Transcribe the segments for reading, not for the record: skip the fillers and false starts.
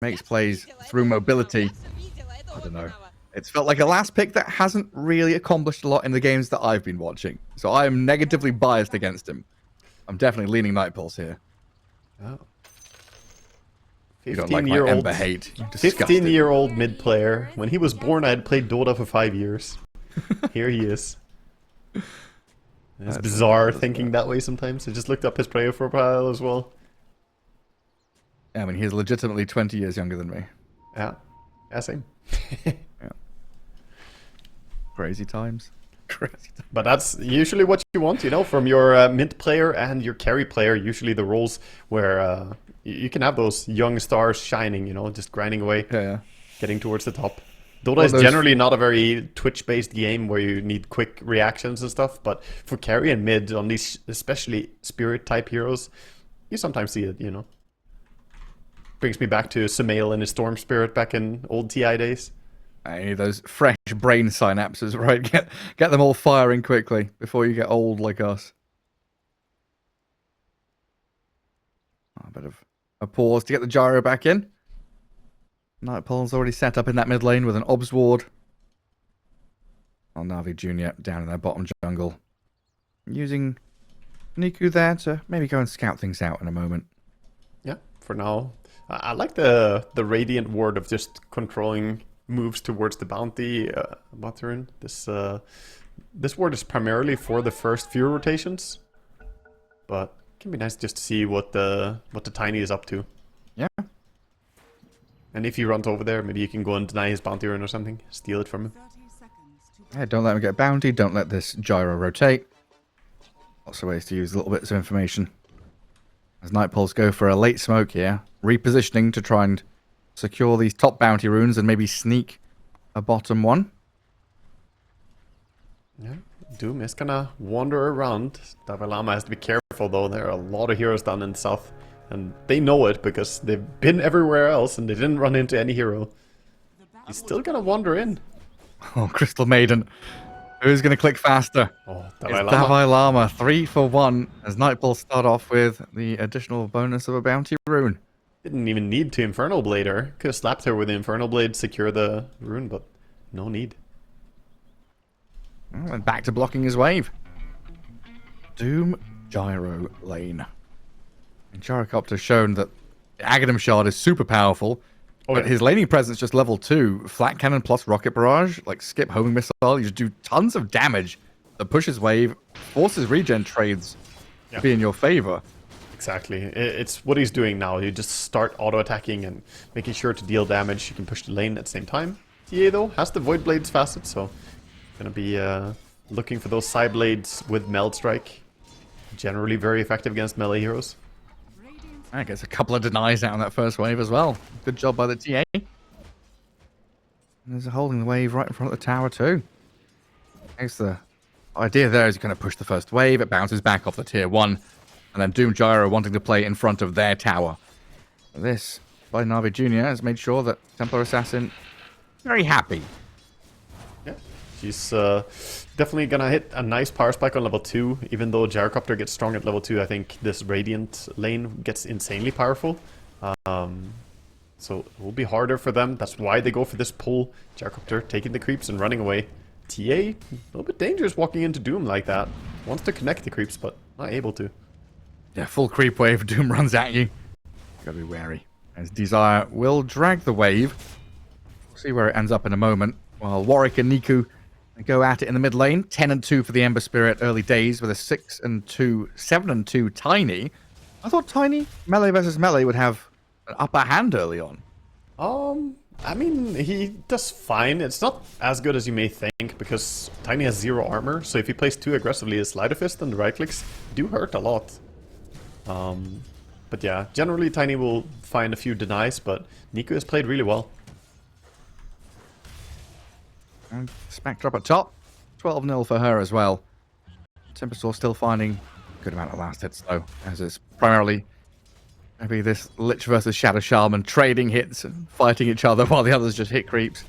makes plays through mobility. I don't know. It's felt like a last pick that hasn't really accomplished a lot in the games that I've been watching. So I am negatively biased against him. I'm definitely leaning Night Pulse here. Oh. You don't like my Ember hate. 15-year-old mid player. When he was born, I had played Dota for 5 years. Here he is. It's bizarre thinking that way sometimes. I just looked up his player profile as well. Yeah, I mean, he's legitimately 20 years younger than me. Yeah. Yeah, same. Yeah. Crazy times. Crazy times. But that's usually what you want, you know, from your mid player and your carry player. Usually the roles where you can have those young stars shining, you know, just grinding away, getting towards the top. Dota is generally not a very Twitch-based game where you need quick reactions and stuff, but for carry and mid, on these especially Spirit-type heroes, you sometimes see it, you know. Brings me back to Sumail and his Storm Spirit back in old TI days. I need those fresh brain synapses, right? Get them all firing quickly before you get old like us. A bit of a pause to get the gyro back in. Nightpole's already set up in that mid lane with an Obs Ward. Navi Jr. down in their bottom jungle. Using Niku there to maybe go and scout things out in a moment. Yeah, for now. I like the Radiant Ward of just controlling moves towards the bounty button. This ward is primarily for the first few rotations, but it can be nice just to see what the Tiny is up to. Yeah. And if he runs over there, maybe you can go and deny his bounty run or something, steal it from him. Yeah, don't let him get bounty. Don't let this gyro rotate. Lots of ways to use little bits of information. As Nightpoles go for a late smoke here, repositioning to try and secure these top bounty runes and maybe sneak a bottom one. Yeah, Doom is gonna wander around. Dalai Lama has to be careful though. There are a lot of heroes down in the south, and they know it because they've been everywhere else and they didn't run into any hero. He's still gonna wander in. Oh, Crystal Maiden. Who's going to click faster? Oh, Dalai Lama. 3 for 1 as Nightpulse start off with the additional bonus of a bounty rune. Didn't even need to Infernal Blade her. Could have slapped her with the Infernal Blade, secure the rune, but no need. Oh, and back to blocking his wave. Doom Gyro lane. And Gyrocopter's shown that the Aghanim Shard is super powerful. But his laning presence just level 2. Flat cannon plus rocket barrage, like skip homing missile. You just do tons of damage that pushes wave, forces regen trades to be in your favor. Exactly. It's what he's doing now. You just start auto-attacking and making sure to deal damage. You can push the lane at the same time. TA though has the Void Blades facet, so gonna be looking for those side blades with Meld Strike. Generally very effective against melee heroes. I guess a couple of denies out on that first wave as well. Good job by the TA. And there's a holding the wave right in front of the tower too. I guess the idea there is you're going to push the first wave, it bounces back off the tier 1, and then Doom Gyro wanting to play in front of their tower. This, by Navi Jr., has made sure that Templar Assassin very happy. Yeah, she's definitely gonna hit a nice power spike on level 2. Even though Gyrocopter gets strong at level 2, I think this Radiant lane gets insanely powerful. So it will be harder for them. That's why they go for this pull. Gyrocopter taking the creeps and running away. TA, a little bit dangerous walking into Doom like that. Wants to connect the creeps, but not able to. Yeah, full creep wave. Doom runs at you. Gotta be wary. As Desire will drag the wave. We'll see where it ends up in a moment. While Warwick and Niku go at it in the mid lane. 10 and 2 for the Ember Spirit early days with a 6 and 2, 7 and 2 Tiny. I thought Tiny, melee versus melee, would have an upper hand early on. I mean, he does fine. It's not as good as you may think, because Tiny has 0 armor, so if he plays too aggressively, his Slider Fist and the right clicks do hurt a lot. But yeah, generally Tiny will find a few denies, but Niku has played really well. And Spectre up at top. 12-0 for her as well. Tempestor still finding a good amount of last hits though, as it's primarily maybe this Lich versus Shadow Shaman trading hits and fighting each other while the others just hit creeps.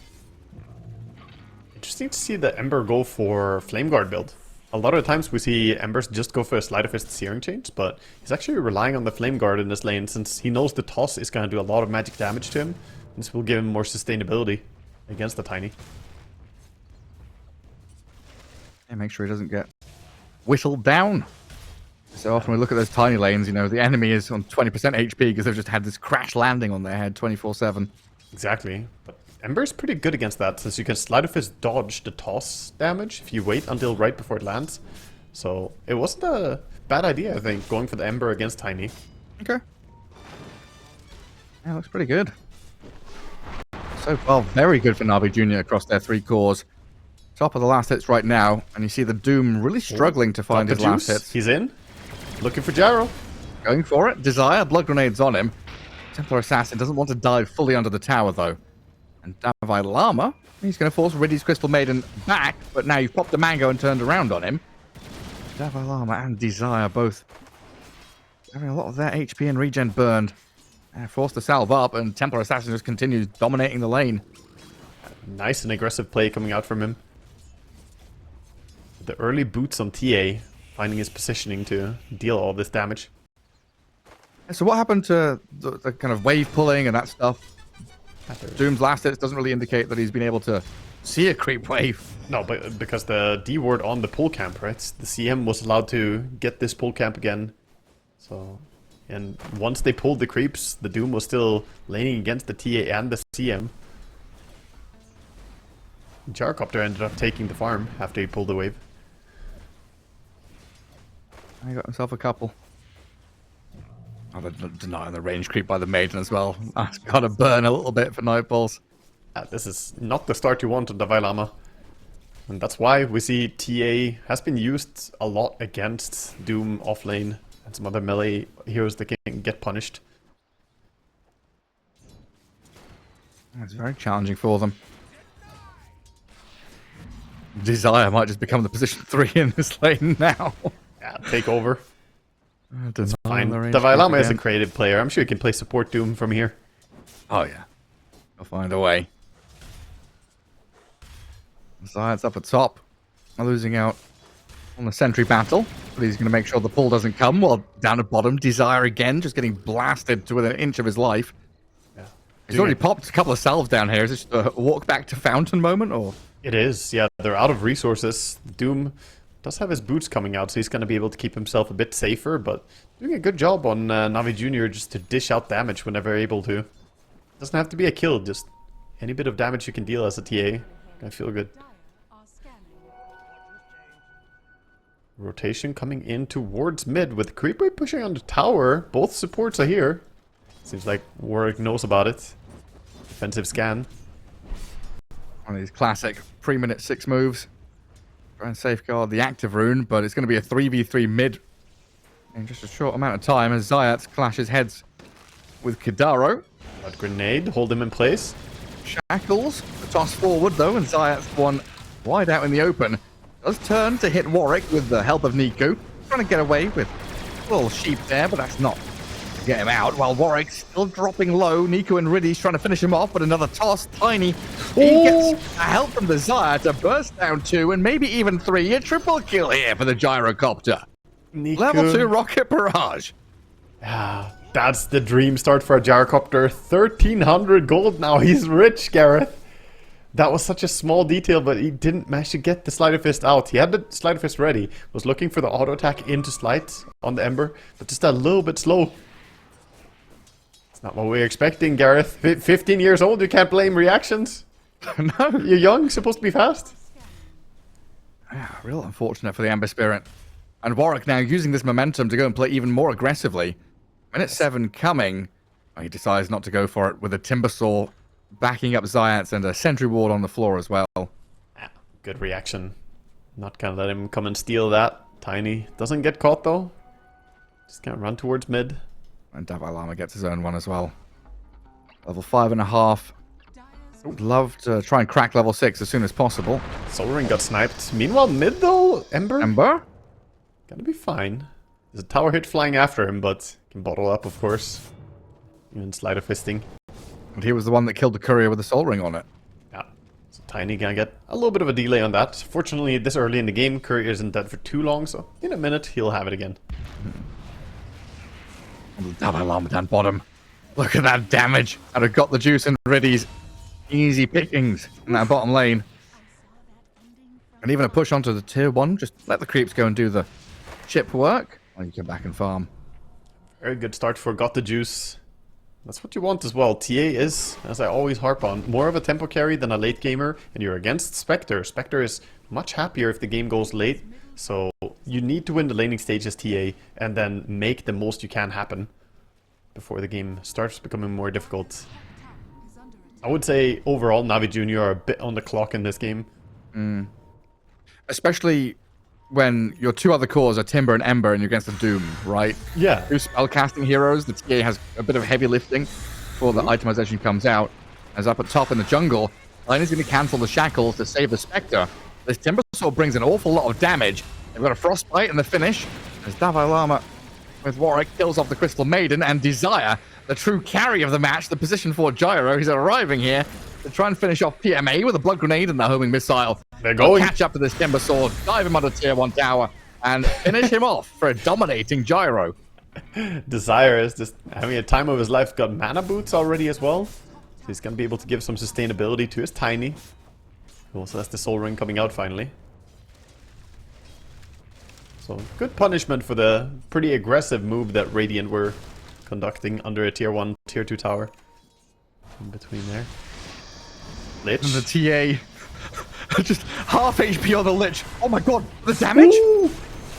Interesting to see the Ember go for Flame Guard build. A lot of times we see Embers just go for a Sleight of Fist Searing Change, but he's actually relying on the Flame Guard in this lane since he knows the toss is going to do a lot of magic damage to him. This will give him more sustainability against the Tiny. Yeah, make sure he doesn't get whittled down. So often we look at those tiny lanes, you know, the enemy is on 20% HP because they've just had this crash landing on their head 24/7. Exactly. But Ember's pretty good against that, since you can Sleight of Fist dodge the toss damage if you wait until right before it lands. So it wasn't a bad idea, I think, going for the Ember against Tiny. Okay. Yeah, looks pretty good. So far, very good for NAVI Jr. across their 3 cores. Top of the last hits right now, and you see the Doom really struggling to find his last hits. He's in. Looking for Gyro. Going for it. Desire, blood grenades on him. Templar Assassin doesn't want to dive fully under the tower, though. And NAVI Llama, he's going to force Riddy's Crystal Maiden back, but now you've popped a mango and turned around on him. NAVI Llama and Desire both having a lot of their HP and regen burned. Forced to salve up, and Templar Assassin just continues dominating the lane. Nice and aggressive play coming out from him. The early boots on TA, finding his positioning to deal all this damage. So what happened to the kind of wave pulling and that stuff? Doom's last hits doesn't really indicate that he's been able to see a creep wave. No, but because the D ward on the pull camp, right? The CM was allowed to get this pull camp again. So, and once they pulled the creeps, the Doom was still laning against the TA and the CM. Gyrocopter ended up taking the farm after he pulled the wave. He got himself a couple. Oh, they're denying the range creep by the Maiden as well. That's got to burn a little bit for Nightballs. This is not the start you want on the Vailama. And that's why we see TA has been used a lot against Doom offlane and some other melee heroes that can get punished. It's very challenging for them. Desire might just become the position 3 in this lane now. Yeah, take over. It's fine. The Vailama is a creative player. I'm sure he can play support Doom from here. Oh yeah. He'll find a way. Zayat's up at top. Losing out on the sentry battle. But he's going to make sure the pull doesn't come. While down at bottom, Desire again, just getting blasted to within an inch of his life. Yeah. He's already popped a couple of salves down here. Is this a walk back to fountain moment, or? It is, yeah. They're out of resources. Doom does have his boots coming out, so he's going to be able to keep himself a bit safer, but doing a good job on NAVI Jr. just to dish out damage whenever able to. Doesn't have to be a kill, just any bit of damage you can deal as a TA. Gonna feel good. Rotation coming in towards mid with Creepway pushing on the tower. Both supports are here. Seems like Warwick knows about it. Defensive scan. One of these classic pre-minute 6 moves. Try and safeguard the active rune, but it's going to be a 3v3 mid in just a short amount of time as Zayat clashes heads with Kidaro. Blood grenade, hold him in place. Shackles, the toss forward though, and Zayat's one wide out in the open. Does turn to hit Warwick with the help of Niku. Trying to get away with a little sheep there, but that's not to get him out. While Warwick's still dropping low. Niku and Riddy's trying to finish him off, but another toss. Tiny. He gets help from the Zaya to burst down 2 and maybe even 3. A triple kill here for the Gyrocopter. Niku. Level 2 rocket barrage. Ah, that's the dream start for a Gyrocopter. 1,300 gold now. He's rich, Gareth. That was such a small detail, but he didn't manage to get the Sleight of Fist out. He had the Sleight of Fist ready, was looking for the auto attack into Sleight on the Ember, but just a little bit slow. It's not what we were expecting, Gareth. 15 years old, you can't blame reactions. No. You're young, supposed to be fast. Yeah, real unfortunate for the Ember Spirit. And Warwick now using this momentum to go and play even more aggressively. Minute 7 coming, he decides not to go for it with a Timber Saw backing up Zayats and a sentry ward on the floor as well. Good reaction. Not gonna let him come and steal that. Tiny doesn't get caught though. Just gonna run towards mid. And NAVI Llama gets his own one as well. Level 5.5. Would love to try and crack level 6 as soon as possible. Soul Ring got sniped. Meanwhile, mid though, Ember? Ember? Gonna be fine. There's a tower hit flying after him, but can bottle up, of course. Even Sleight of Fisting. And he was the one that killed the courier with the soul ring on it. Yeah. So Tiny can get a little bit of a delay on that. Fortunately, this early in the game, Courier isn't dead for too long, so in a minute, he'll have it again. Dalai Lama down bottom. Look at that damage. I'd have got the juice and Riddy's easy pickings in that bottom lane. And even a push onto the tier 1. Just let the creeps go and do the chip work. And you come back and farm. Very good start for Got the Juice. That's what you want as well. TA is, as I always harp on, more of a tempo carry than a late gamer. And you're against Spectre. Spectre is much happier if the game goes late. So you need to win the laning stage as TA and then make the most you can happen before the game starts becoming more difficult. I would say overall Navi Junior are a bit on the clock in this game. Especially when your two other cores are Timber and Ember and you're against the Doom, right? Yeah. Two spellcasting heroes. The TA has a bit of heavy lifting before the itemization comes out. As up at top in the jungle, Lane is going to cancel the shackles to save the Spectre. This Timber Sword brings an awful lot of damage. They've got a Frostbite in the finish. As Dalai Lama with Warwick kills off the Crystal Maiden, and Desire, the true carry of the match, the position for Gyro, he's arriving here to try and finish off PMA with a Blood Grenade and the homing missile. They're going. Catch up to this Timber Sword, dive him under tier 1 tower, and finish him off for a dominating Gyro. Desire is just having a time of his life. Got mana boots already as well. So he's going to be able to give some sustainability to his Tiny. He also has the Soul Ring coming out finally. So good punishment for the pretty aggressive move that Radiant were conducting under a tier 1, tier 2 tower. In between there. Lich. And the TA, just half HP on the Lich. Oh my god, the damage? Ooh.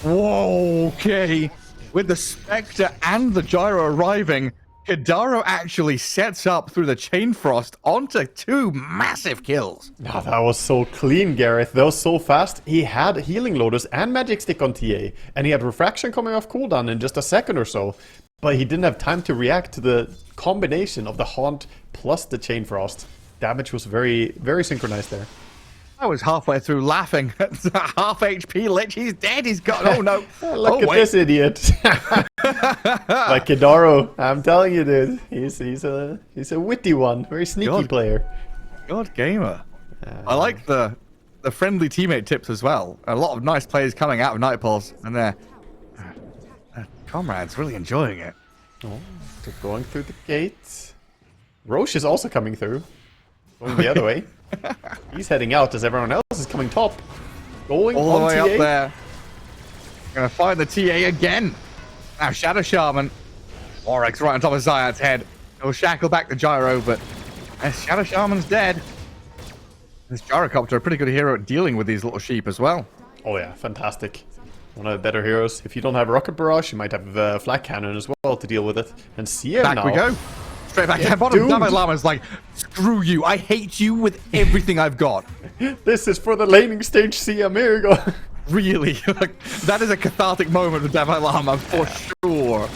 Whoa, okay. With the Spectre and the Gyro arriving, Kidaro actually sets up through the Chain Frost onto 2 massive kills. Oh, that was so clean, Gareth. That was so fast. He had Healing Lotus and Magic Stick on TA, and he had Refraction coming off cooldown in just a second or so. But he didn't have time to react to the combination of the Haunt plus the Chain Frost. Damage was very, very synchronized there. I was halfway through laughing. Half HP Lich, he's dead, he's got... Oh no. Look at this idiot. Like Kidaro, I'm telling you, dude. He's a witty one. Very sneaky player. God gamer. I like the friendly teammate tips as well. A lot of nice players coming out of Nightpulse, and their comrades really enjoying it. Oh, they're going through the gate. Roche is also coming through. Going the other way. He's heading out as everyone else is coming top. Going all the way TA. up there. Gonna find the TA again. Now Shadow Shaman. Warwick's right on top of Zayat's head. He'll shackle back the Gyro, but Shadow Shaman's dead. This Gyrocopter, a pretty good hero at dealing with these little sheep as well. Oh yeah, fantastic. One of the better heroes. If you don't have Rocket Barrage, you might have Flak Cannon as well to deal with it. And Sia back now. We go. Straight back down bottom. Dalai Lama's like, screw you. I hate you with everything I've got. This is for the laning stage, Sia. Here you go. Really? Like, that is a cathartic moment with Dalai Lama for sure.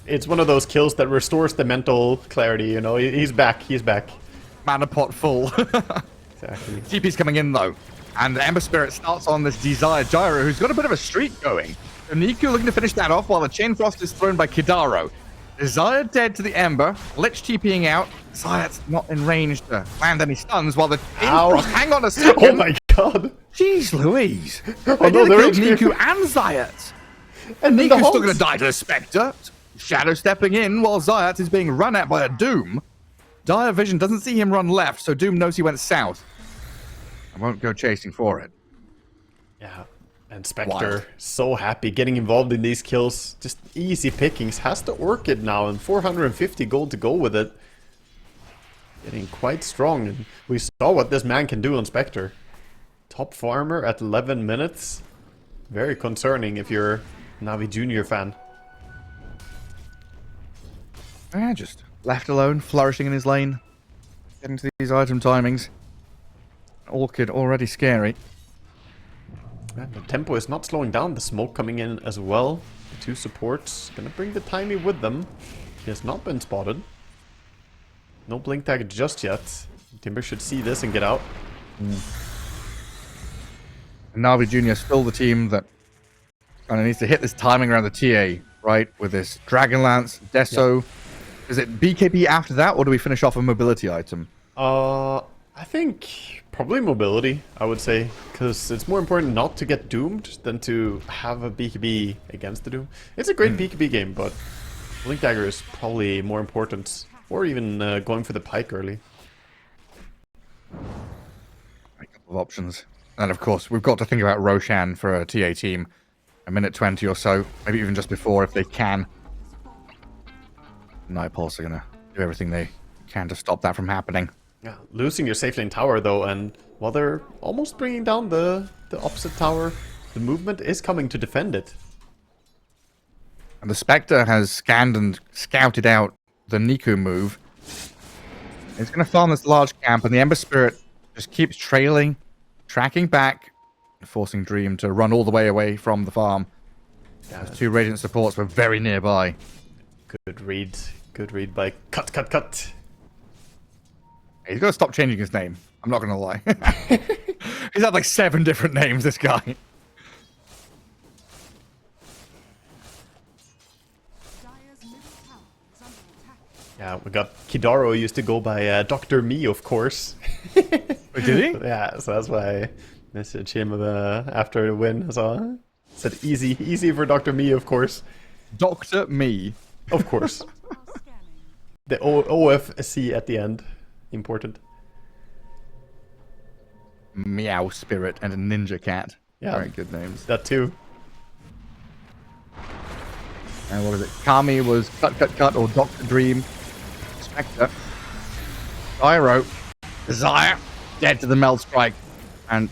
It's one of those kills that restores the mental clarity, you know. He's back. He's back. Mana pot full. Exactly. TP's coming in though. And the Ember Spirit starts on this Desire Gyro, who's got a bit of a streak going. So Niku looking to finish that off while the Chain Frost is thrown by Kidaro. Desire dead to the Ember, Lich TPing out. Zayat's not in range to land any stuns while the Chain Frost, hang on a second. Oh my god. Jeez Louise. Oh They no, nearly killed Niku and Zayat. And Niku's still going to die to the Spectre. Shadow stepping in while Zayat is being run at by a Doom. Dire Vision doesn't see him run left, so Doom knows he went south. I won't go chasing for it. Yeah. And Spectre, so happy getting involved in these kills. Just easy pickings. Has to Orchid now and 450 gold to go with it. Getting quite strong. And we saw what this man can do on Spectre. Top farmer at 11 minutes. Very concerning if you're a Navi Junior fan. Yeah, just left alone, flourishing in his lane. Getting to these item timings. Orchid already scary. And the tempo is not slowing down. The smoke coming in as well. The 2 supports. Gonna bring the Tiny with them. He has not been spotted. No blink tag just yet. Timber should see this and get out. And Navi Junior still the team that kind of needs to hit this timing around the TA, right? With this Dragonlance, Deso. Yep. Is it BKB after that, or do we finish off a mobility item? I think probably mobility, I would say, because it's more important not to get doomed than to have a BKB against the doom. It's a great BKB game, but Blink Dagger is probably more important, or even going for the pike early. A couple of options. And of course, we've got to think about Roshan for a TA team. A minute 20 or so, maybe even just before if they can. Nightpulse are going to do everything they can to stop that from happening. Yeah, losing your safe lane tower though, and while they're almost bringing down the opposite tower, the movement is coming to defend it. And the Spectre has scanned and scouted out the Niku move. It's going to farm this large camp, and the Ember Spirit just keeps tracking back, forcing Dream to run all the way away from the farm. Yeah. Those two Radiant supports were very nearby. Good read by Cut. He's got to stop changing his name. I'm not going to lie. He's had like 7 different names, this guy. Yeah, we got Kidaro used to go by Dr. Me, of course. Wait, did he? Yeah, so that's why I messaged him after the win. So said easy for Dr. Me, of course. Dr. Me. Of course. The OFC at the end. Important. Meow Spirit and a Ninja Cat. Yeah. Very good names. That too. And what was it? Kami was Cut, or Dr. Dream. Spectre. Gyro. Desire. Dead to the Meld Strike. And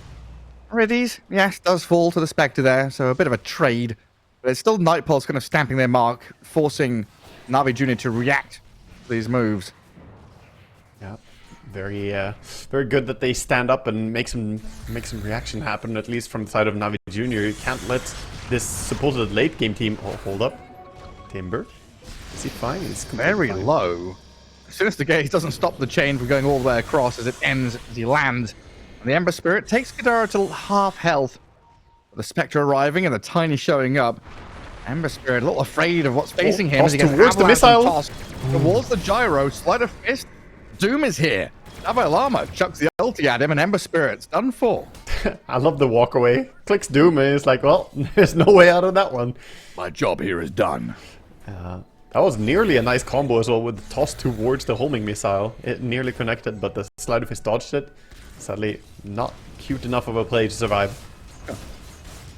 Riddies, yes, does fall to the Spectre there, so a bit of a trade. But it's still Nightpulse kind of stamping their mark, forcing Navi Jr. to react to these moves. Yeah. Very good that they stand up and make some reaction happen, at least from the side of Navi Jr. You can't let this supposed late game team... Oh, hold up. Timber. Is he fine? He's very fine. Low. Sinister Gaze doesn't stop the chain from going all the way across as it ends as he lands. And the Ember Spirit takes Kidara to half health. With the Spectre arriving and the Tiny showing up. Ember Spirit a little afraid of what's facing him as he gets towards the missile. Towards the gyro. Sleight of fist. Doom is here. Navi Llama chucks the ulti at him and Ember Spirit's done for. I love the walk away. Clicks Doom and it's like, well, there's no way out of that one. My job here is done. That was nearly a nice combo as well with the toss towards the homing missile. It nearly connected, but the sleight of fist dodged it. Sadly, not cute enough of a play to survive.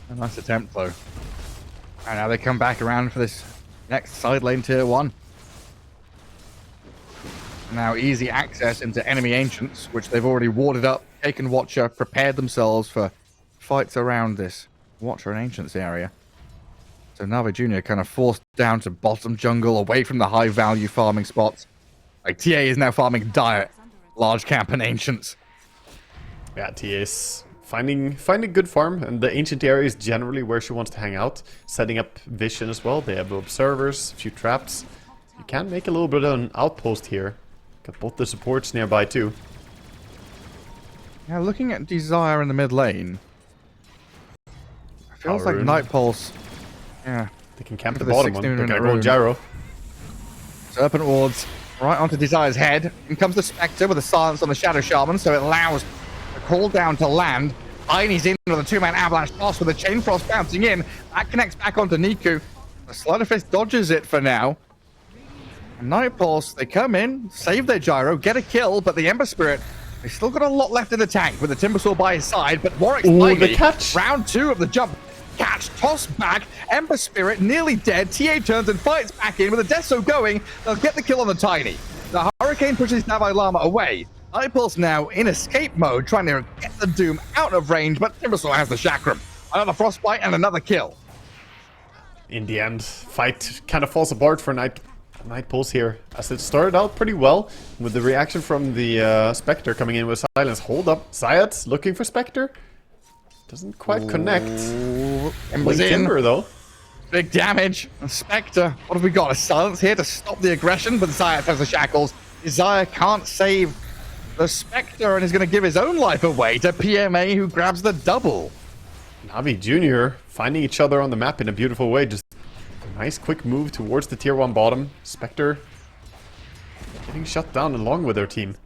A nice attempt though. And now they come back around for this next side lane tier 1. Now easy access into enemy ancients, which they've already warded up, taken Watcher, prepared themselves for fights around this Watcher and Ancients area. So Navi Jr. kind of forced down to bottom jungle, away from the high value farming spots. Like TA is now farming Dire, large camp and Ancients. Yeah, TA is finding good farm, and the Ancient area is generally where she wants to hang out. Setting up vision as well. They have observers, a few traps. You can make a little bit of an outpost here. Got both the supports nearby too. Yeah, looking at Desire in the mid lane. It feels like Nightpulse. Yeah. They can camp the bottom one. They're gonna go gyro. Serpent wards right onto Desire's head. In comes the Spectre with a silence on the Shadow Shaman, so it allows the call down to land. Tiny's in with a 2-man avalanche toss with the Chain Frost bouncing in. That connects back onto Niku. The Sleight of Fist dodges it for now. And Nightpulse, they come in, save their gyro, get a kill, but the Ember Spirit, they've still got a lot left in the tank with the Timbersaw by his side, but Warwick's the catch. Round 2 of the jump. Catch, toss back, Ember Spirit nearly dead. TA turns and fights back in with the Deso going. They'll get the kill on the Tiny. The Hurricane pushes Navi Llama away. Nightpulse now in escape mode, trying to get the Doom out of range, but Timbersaw has the Chakram. Another Frostbite and another kill. In the end, fight kind of falls apart for Nightpulse here, as it started out pretty well with the reaction from the Spectre coming in with silence. Hold up, Zayat looking for Spectre. Doesn't quite connect. Ember's in. Timber though. Big damage. And Spectre, what have we got? A silence here to stop the aggression, but Zayat has the shackles. Desire can't save the Spectre and is going to give his own life away to PMA, who grabs the double. Navi Jr. finding each other on the map in a beautiful way. Just a nice quick move towards the tier 1 bottom. Spectre getting shut down along with their team.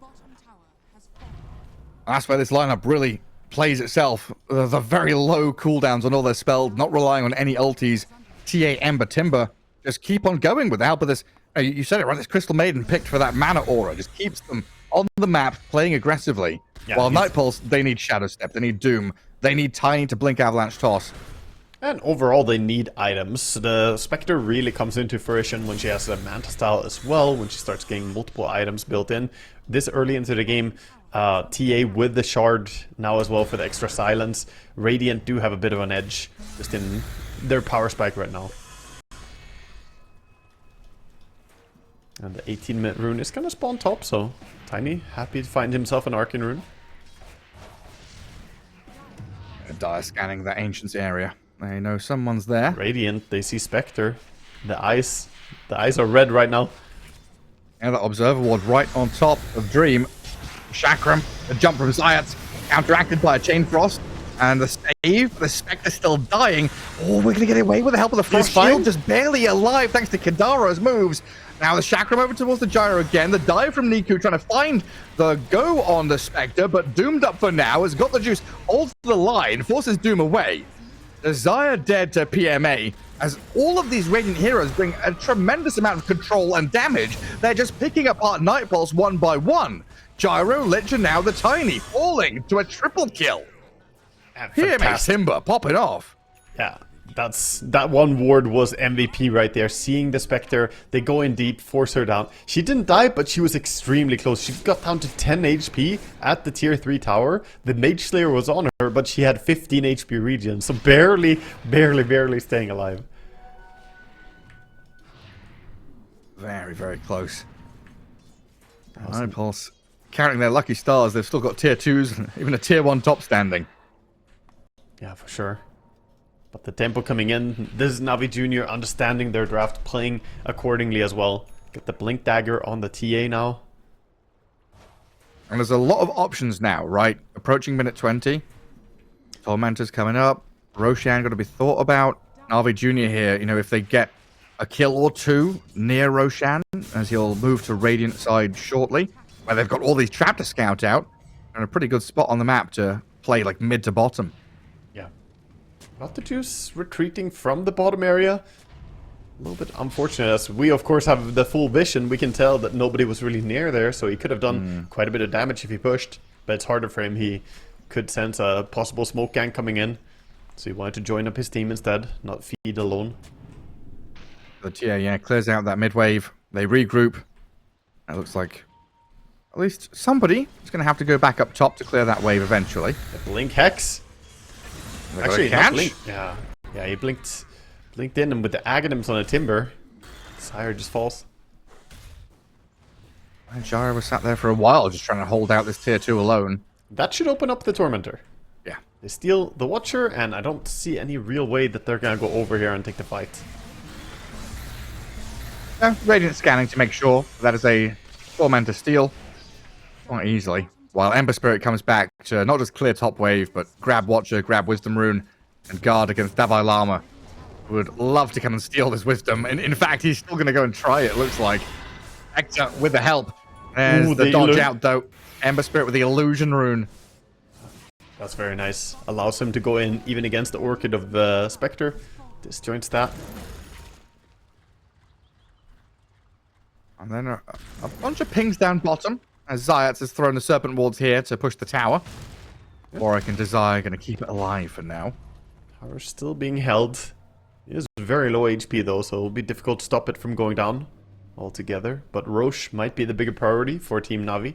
That's where this lineup really plays itself. The very low cooldowns on all their spells, not relying on any ultis. TA, Ember, Timber just keep on going with the help of this. You said it right, this Crystal Maiden picked for that mana aura. Just keeps them on the map, playing aggressively. Yeah, while Night Pulse, they need Shadow Step, they need Doom, they need Tiny to blink Avalanche Toss. And overall, they need items. The Spectre really comes into fruition when she has a Manta style as well, when she starts getting multiple items built in. This early into the game, TA with the Shard now as well for the extra silence. Radiant do have a bit of an edge just in their power spike right now. And the 18-minute rune is gonna spawn top, so Tiny happy to find himself an Arcane rune. Dire scanning that Ancients area. They know someone's there. Radiant, they see Spectre. The eyes are red right now. And that Observer Ward right on top of Dream. Chakram, the jump from Zayat, counteracted by a Chain Frost. And the save, the Spectre still dying. Oh, we're going to get away with the help of the Frost Shield. Just barely alive thanks to Kadara's moves. Now the Chakram over towards the Gyro again. The dive from Niku trying to find the go on the Spectre, but doomed up for now. Has got the juice, holds the line, forces Doom away. Desire dead to PMA, as all of these Radiant heroes bring a tremendous amount of control and damage. They're just picking apart Night Pulse one by one. Gyro, Lich, and now the Tiny, falling to a triple kill. PMA Timber popping off. Yeah, that one ward was MVP right there. Seeing the Spectre, they go in deep, force her down. She didn't die, but she was extremely close. She got down to 10 HP at the tier 3 tower. The Mage Slayer was on her, but she had 15 HP regen, so barely staying alive. Very, very close. Night Pulse counting their lucky stars. They've still got tier 2s, even a tier 1 top standing. Yeah, for sure. But the tempo coming in, this is Navi Jr. understanding their draft, playing accordingly as well. Get the Blink Dagger on the TA now. And there's a lot of options now, right? Approaching minute 20. Tormentor's coming up. Roshan got to be thought about. Navi Jr. here, you know, if they get a kill or two near Roshan, as he'll move to Radiant side shortly, where they've got all these traps to scout out, and a pretty good spot on the map to play like mid to bottom. Dota2's retreating from the bottom area. A little bit unfortunate, as we of course have the full vision. We can tell that nobody was really near there, so he could have done quite a bit of damage if he pushed. But it's harder for him. He could sense a possible smoke gang coming in, so he wanted to join up his team instead, not feed alone. The TA, yeah, clears out that mid wave. They regroup. It looks like at least somebody is going to have to go back up top to clear that wave eventually. The Blink Hex. Actually, not Blink. Yeah, he blinked in, and with the Aghanims on a Timber, Sire just falls. And Gyro was sat there for a while just trying to hold out this tier 2 alone. That should open up the Tormentor. Yeah. They steal the Watcher, and I don't see any real way that they're going to go over here and take the fight. Yeah, Radiant scanning to make sure that is a Tormentor steal. Not easily. While Ember Spirit comes back to not just clear top wave, but grab Watcher, grab Wisdom Rune, and guard against Davai Lama. Who would love to come and steal this Wisdom. And in fact, he's still going to go and try it, looks like. Hector with the help. There's the dodge out, though. Ember Spirit with the Illusion Rune. That's very nice. Allows him to go in even against the Orchid of the Spectre. Disjoints that. And then a bunch of pings down bottom. As Zayat has thrown the Serpent Wards here to push the tower. Or I can Desire, going to keep it alive for now. Tower's still being held. It is very low HP though, so it'll be difficult to stop it from going down altogether. But Roche might be the bigger priority for Team Navi.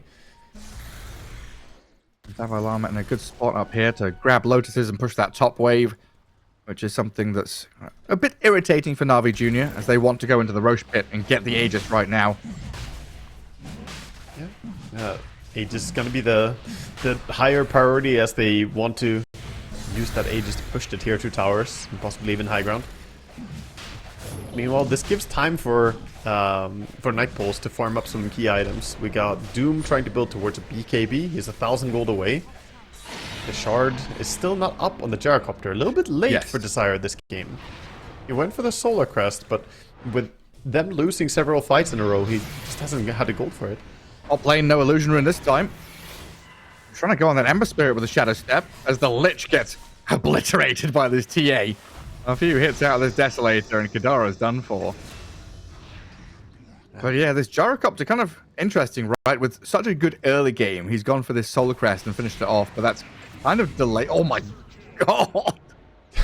Davai Lama in a good spot up here to grab Lotuses and push that top wave. Which is something that's a bit irritating for Navi Jr. as they want to go into the Roche pit and get the Aegis right now. Yeah, Aegis is going to be the higher priority as they want to use that Aegis to push the tier 2 towers and possibly even high ground. Meanwhile, this gives time for Night Pulse to farm up some key items. We got Doom trying to build towards a BKB. He's 1,000 gold away. The Shard is still not up on the Gyrocopter. A little bit late for Desire this game. He went for the Solar Crest, but with them losing several fights in a row, he just hasn't had the gold for it. Not playing no Illusion Rune this time. Trying to go on that Ember Spirit with a Shadow Step as the Lich gets obliterated by this TA. A few hits out of this Desolator and Kadara's done for. But yeah, this Gyrocopter kind of interesting, right? With such a good early game, he's gone for this Solar Crest and finished it off, but that's kind of delayed. Oh my god!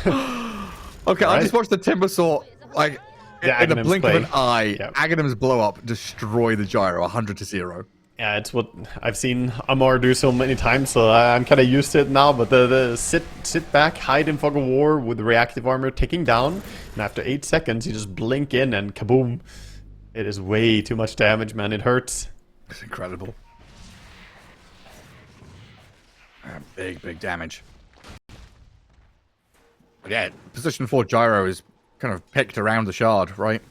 Okay, I just watched the Timbersaw, like, in the blink of an eye, Aghanim's blow up, destroy the Gyro 100-0. Yeah, it's what I've seen Amar do so many times, so I'm kind of used to it now. But the sit back, hide in fog of war with reactive armor ticking down, and after 8 seconds, you just blink in and kaboom. It is way too much damage, man. It hurts. It's incredible. Big damage. But yeah, position 4 Gyro is kind of picked around the shard, right?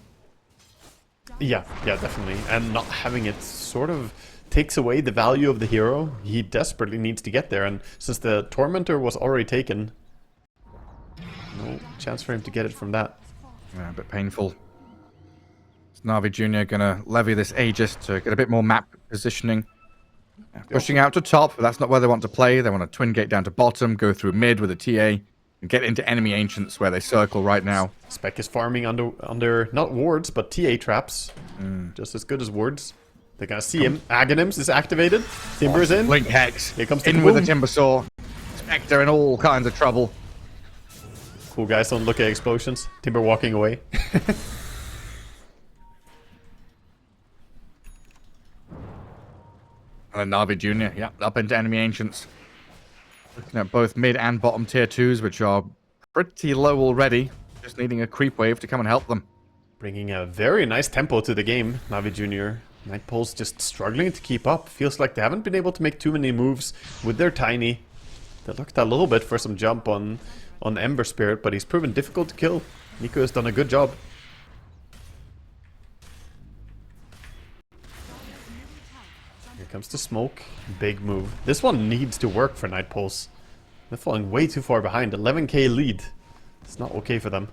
Yeah, definitely. And not having it sort of takes away the value of the hero. He desperately needs to get there, and since the Tormentor was already taken, no chance for him to get it from that. Yeah, a bit painful. Is NAVI Jr. gonna levy this Aegis to get a bit more map positioning? Yeah, pushing out to top, but that's not where they want to play. They want to twin gate down to bottom, go through mid with a TA, and get into enemy ancients where they circle right now. Spec is farming under not wards, but TA traps. Just as good as wards. They're gonna see him. Aghanims is activated. Timber's in. Blink Hex. Here comes the in with the Timbersaw. Spectre in all kinds of trouble. Cool guys don't look at explosions. Timber walking away. And NAVI Jr., yeah, up into enemy ancients. Looking at both mid and bottom tier 2s, which are pretty low already. Just needing a creep wave to come and help them. Bringing a very nice tempo to the game, NAVI Jr. Nightpole's just struggling to keep up. Feels like they haven't been able to make too many moves with their tiny. They looked a little bit for some jump on Ember Spirit, but he's proven difficult to kill. Nico has done a good job. Here comes the smoke. Big move. This one needs to work for Nightpoles. They're falling way too far behind. 11k lead. It's not okay for them.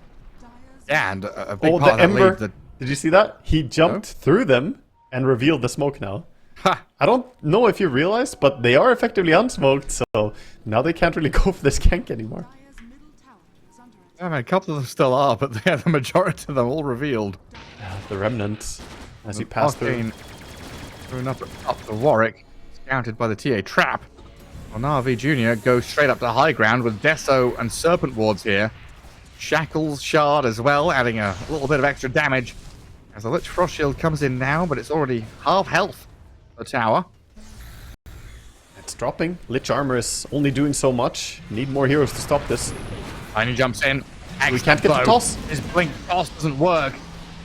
Yeah, and a big part of that Ember. lead. Did you see that? He jumped through them and revealed the smoke now. Ha! I don't know if you realized, but they are effectively unsmoked, so now they can't really go for this gank anymore. Yeah, man, a couple of them still are, but yeah, the majority of them all revealed. Yeah, the remnants as he passed through. Going up to Warwick, scouted by the TA trap. Well, NAVI Jr. goes straight up to high ground with Deso and Serpent wards here. Shackles Shard as well, adding a little bit of extra damage. As the Lich Frost Shield comes in now, but it's already half health for the tower. It's dropping. Lich Armor is only doing so much. Need more heroes to stop this. Tiny jumps in. We can't get the toss. His blink toss doesn't work.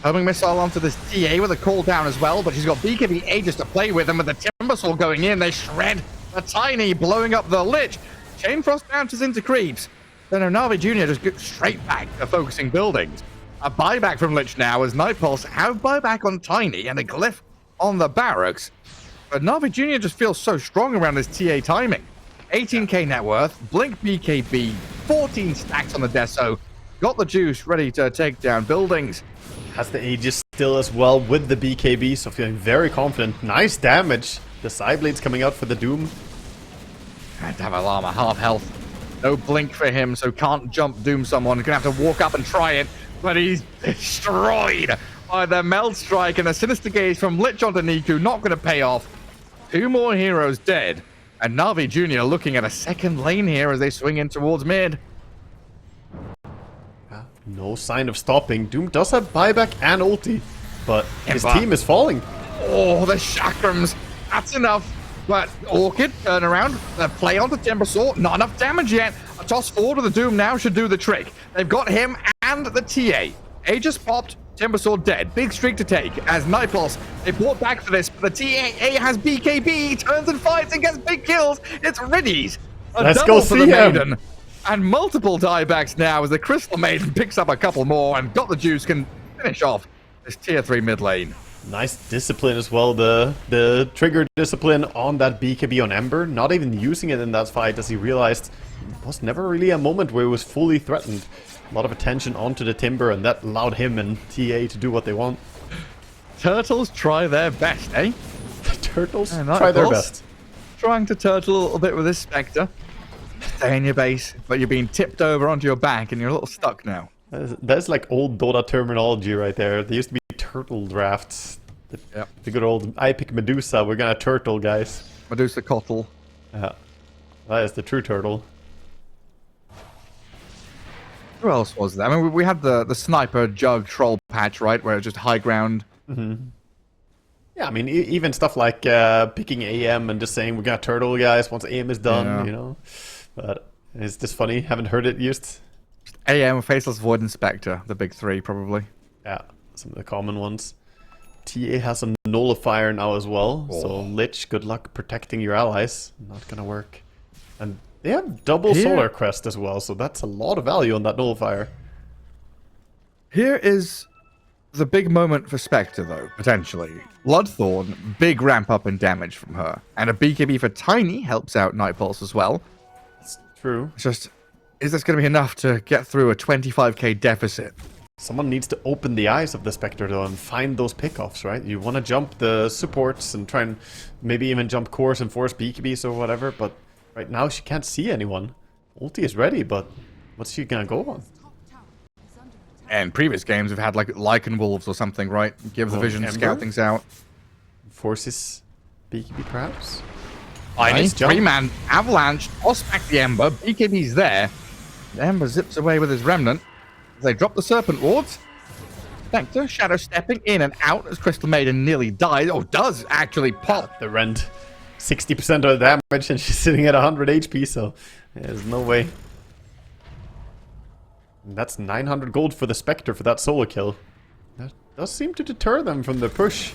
Homing missile onto this TA with a cooldown as well, but she's got BKB Aegis to play with, and with the Timbersaw going in, they shred the Tiny, blowing up the Lich. Chain Frost bounces into creeps. Then NAVI Jr. just gets straight back to focusing buildings. A buyback from Lich now as Nightpulse have buyback on Tiny and a glyph on the barracks. But NAVI Jr. just feels so strong around this TA timing. 18k net worth, blink BKB, 14 stacks on the Deso. Got the juice ready to take down buildings. Has the Aegis still as well with the BKB, so feeling very confident. Nice damage. The Sideblade's coming out for the Doom. And Davalama, half health. No blink for him, so can't jump Doom someone. Gonna have to walk up and try it, but he's destroyed by the Meld Strike, and a Sinister Gaze from Lich onto Niku, not gonna pay off. 2 more heroes dead, and NAVI Jr. looking at a second lane here as they swing in towards mid. No sign of stopping. Doom does have buyback and ulti, but his team is falling. Oh, the Chakrams. That's enough. But Orchid, turn around, play on the Timbersaw. Not enough damage yet. A toss forward to the Doom now should do the trick. They've got him and the TA. Aegis popped, Timbersaw dead. Big streak to take as Nightpulse, they brought back for this, but the TA has BKB. He turns and fights and gets big kills. It's Riddies. Let's go see him. Maiden. And multiple diebacks now as the Crystal Maiden picks up a couple more and got the juice, can finish off this tier 3 mid lane. Nice discipline as well, the trigger discipline on that BKB on Ember, not even using it in that fight as he realized it was never really a moment where he was fully threatened. A lot of attention onto the Timber, and that allowed him and TA to do what they want. Turtles try their best, eh? The Turtles try their best. trying to turtle a little bit with this Spectre. Stay in your base, but you're being tipped over onto your back and you're a little stuck now. That's like old Dota terminology right there. There used to be turtle drafts. The good old, I pick Medusa, we're gonna turtle, guys. Medusa Cottle. Yeah. That is the true turtle. Who else was there? I mean, we had the sniper jug troll patch, right? Where it's just high ground. Mm-hmm. Yeah, I mean, even stuff like picking AM and just saying we're gonna turtle, guys, once AM is done, you know. But it's just funny, haven't heard it used. AM, Faceless Void, and Spectre, the big three, probably. Yeah, some of the common ones. TA has a nullifier now as well, so Lich, good luck protecting your allies. Not gonna work. And they have double Solar Crest as well, so that's a lot of value on that nullifier. Here is the big moment for Spectre, though, potentially. Bloodthorn, big ramp up in damage from her. And a BKB for Tiny helps out Night Pulse as well. It's true. It's just, is this going to be enough to get through a 25k deficit? Someone needs to open the eyes of the Spectre, though, and find those pickoffs, right? You want to jump the supports and try and maybe even jump cores and force BKBs or whatever, but right now she can't see anyone. Ulti is ready, but what's she gonna go on? And previous games have had like Lycan Wolves or something, right? Give the vision, scout things out. Forces BKB perhaps? Nice 3-man avalanche, toss back the Ember, BKB's there. The Ember zips away with his remnant. They drop the Serpent Wards. Spectre shadow stepping in and out as Crystal Maiden nearly dies. Oh, does actually pop. The Rend. 60% of the damage and she's sitting at 100 HP, so there's no way. And that's 900 gold for the Spectre for that solo kill. That does seem to deter them from the push.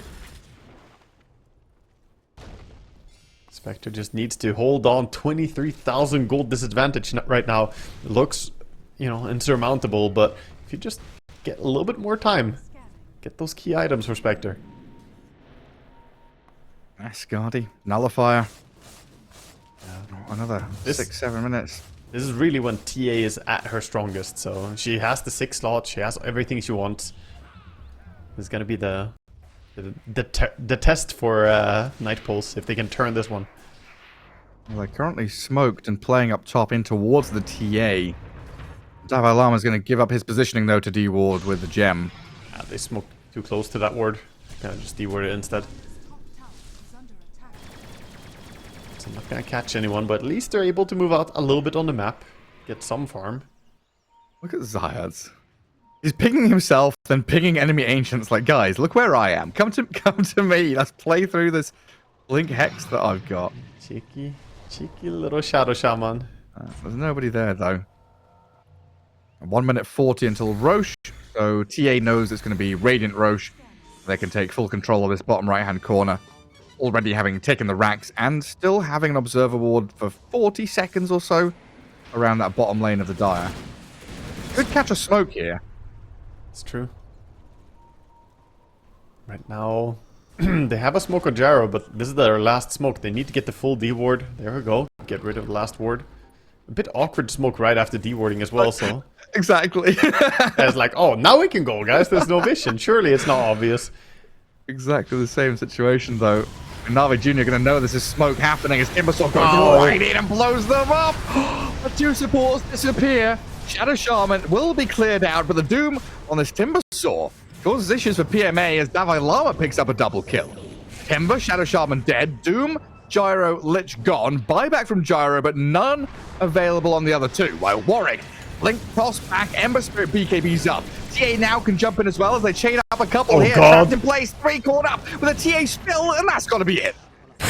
Spectre just needs to hold on. 23,000 gold disadvantage right now. It looks, you know, insurmountable, but if you just get a little bit more time, get those key items for Spectre. Asgardy, Nullifier. Another 6-7 minutes. This is really when TA is at her strongest, so she has the 6 slot, she has everything she wants. This is gonna be the test for Night Pulse, if they can turn this one. Well, they're currently smoked and playing up top in towards the TA. Dalai Lama's going to give up his positioning, though, to deward with the gem. They smoked too close to that ward. Gonna just deward it instead. So I'm not gonna catch anyone, but at least they're able to move out a little bit on the map. Get some farm. Look at Zyards. He's pinging himself, then pinging enemy ancients like, guys, look where I am. Come to me. Let's play through this Blink Hex that I've got. Cheeky little Shadow Shaman. There's nobody there, though. 1 minute 40 until Roche. So TA knows it's going to be Radiant Roche. They can take full control of this bottom right-hand corner. Already having taken the racks and still having an Observer Ward for 40 seconds or so around that bottom lane of the Dire. Could catch a smoke here. It's true. Right now, they have a smoke on Gyro, but this is their last smoke. They need to get the full D-ward. There we go. Get rid of the last ward. A bit awkward smoke right after D-warding as well, so... Exactly. It's like, oh, now we can go, guys. There's no vision. Surely it's not obvious. Exactly the same situation, though. And Navi Jr. going to know this is smoke happening as Timbersaw goes right in and blows them up. The two supports disappear. Shadow Shaman will be cleared out, but the Doom on this Timbersaw causes issues for PMA as Dalai Lama picks up a double kill. Timber, Shadow Shaman dead. Doom, Gyro, Lich gone. Buyback from Gyro, but none available on the other two. While Warwick, Blink toss back, Ember Spirit BKB's up. TA now can jump in as well as they chain up a couple here. Trapped in place, 3 caught up with a TA spill, and that's got to be it.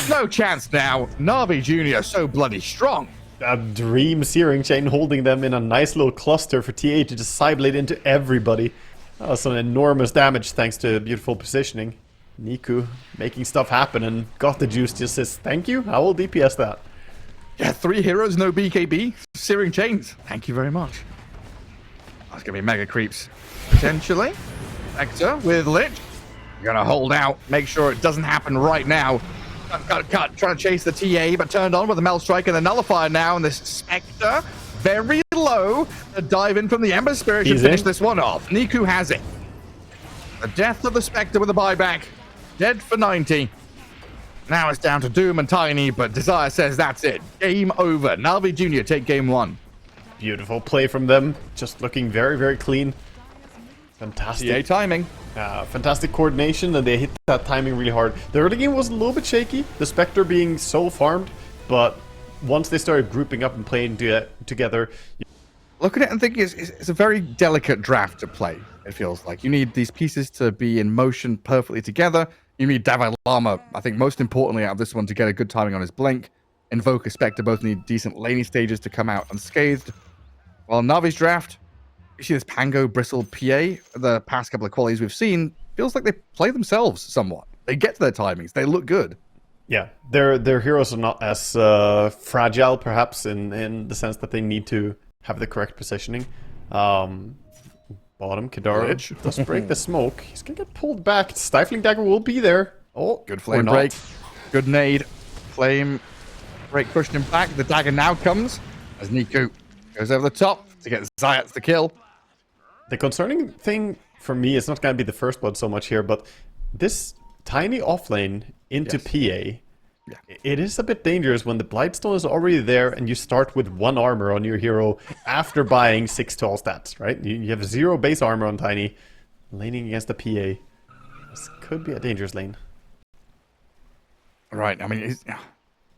No chance now. Navi Jr. so bloody strong. A dream Searing Chain holding them in a nice little cluster for TA to just sideblade into everybody. That was some enormous damage thanks to beautiful positioning. Niku making stuff happen and got the juice just says, thank you, I will DPS that. Yeah, 3 heroes, no BKB. Searing Chains. Thank you very much. That's going to be mega creeps. Potentially. Spectre with Lich. Going to hold out. Make sure it doesn't happen right now. Cut. Trying to chase the TA, but turned on with the Mel Strike and the Nullifier now. And this Spectre, very low. The dive in from the Ember Spirit should finish this one off. Niku has it. The death of the Spectre with a buyback. Dead for 90. Now it's down to Doom and Tiny, but Desire says that's it. Game over. NAVI Jr. take game 1. Beautiful play from them. Just looking very, very clean. Fantastic. TA timing. Fantastic coordination, and they hit that timing really hard. The early game was a little bit shaky, the Spectre being so farmed, but once they started grouping up and playing together... Look at it and think it's a very delicate draft to play, it feels like. You need these pieces to be in motion perfectly together. You need Davai Lama, I think most importantly out of this one, to get a good timing on his blink. Invoker, Spectre both need decent laning stages to come out unscathed. While Navi's draft, you see this Pango Bristle PA, the past couple of qualities we've seen, feels like they play themselves somewhat. They get to their timings. They look good. Yeah, their heroes are not as fragile, perhaps, in the sense that they need to have the correct positioning. Bottom, Kadara does break the smoke. He's going to get pulled back. Stifling Dagger will be there. Oh, good flame break. Good nade. Flame break pushed him back. The dagger now comes as Niku goes over the top to get Zayats the kill. The concerning thing for me is not going to be the first blood so much here, but this tiny offlane into PA, it is a bit dangerous when the Blightstone is already there and you start with 1 armor on your hero after buying 6 tall stats, right? You have 0 base armor on Tiny, laning against the PA. This could be a dangerous lane. Right, I mean,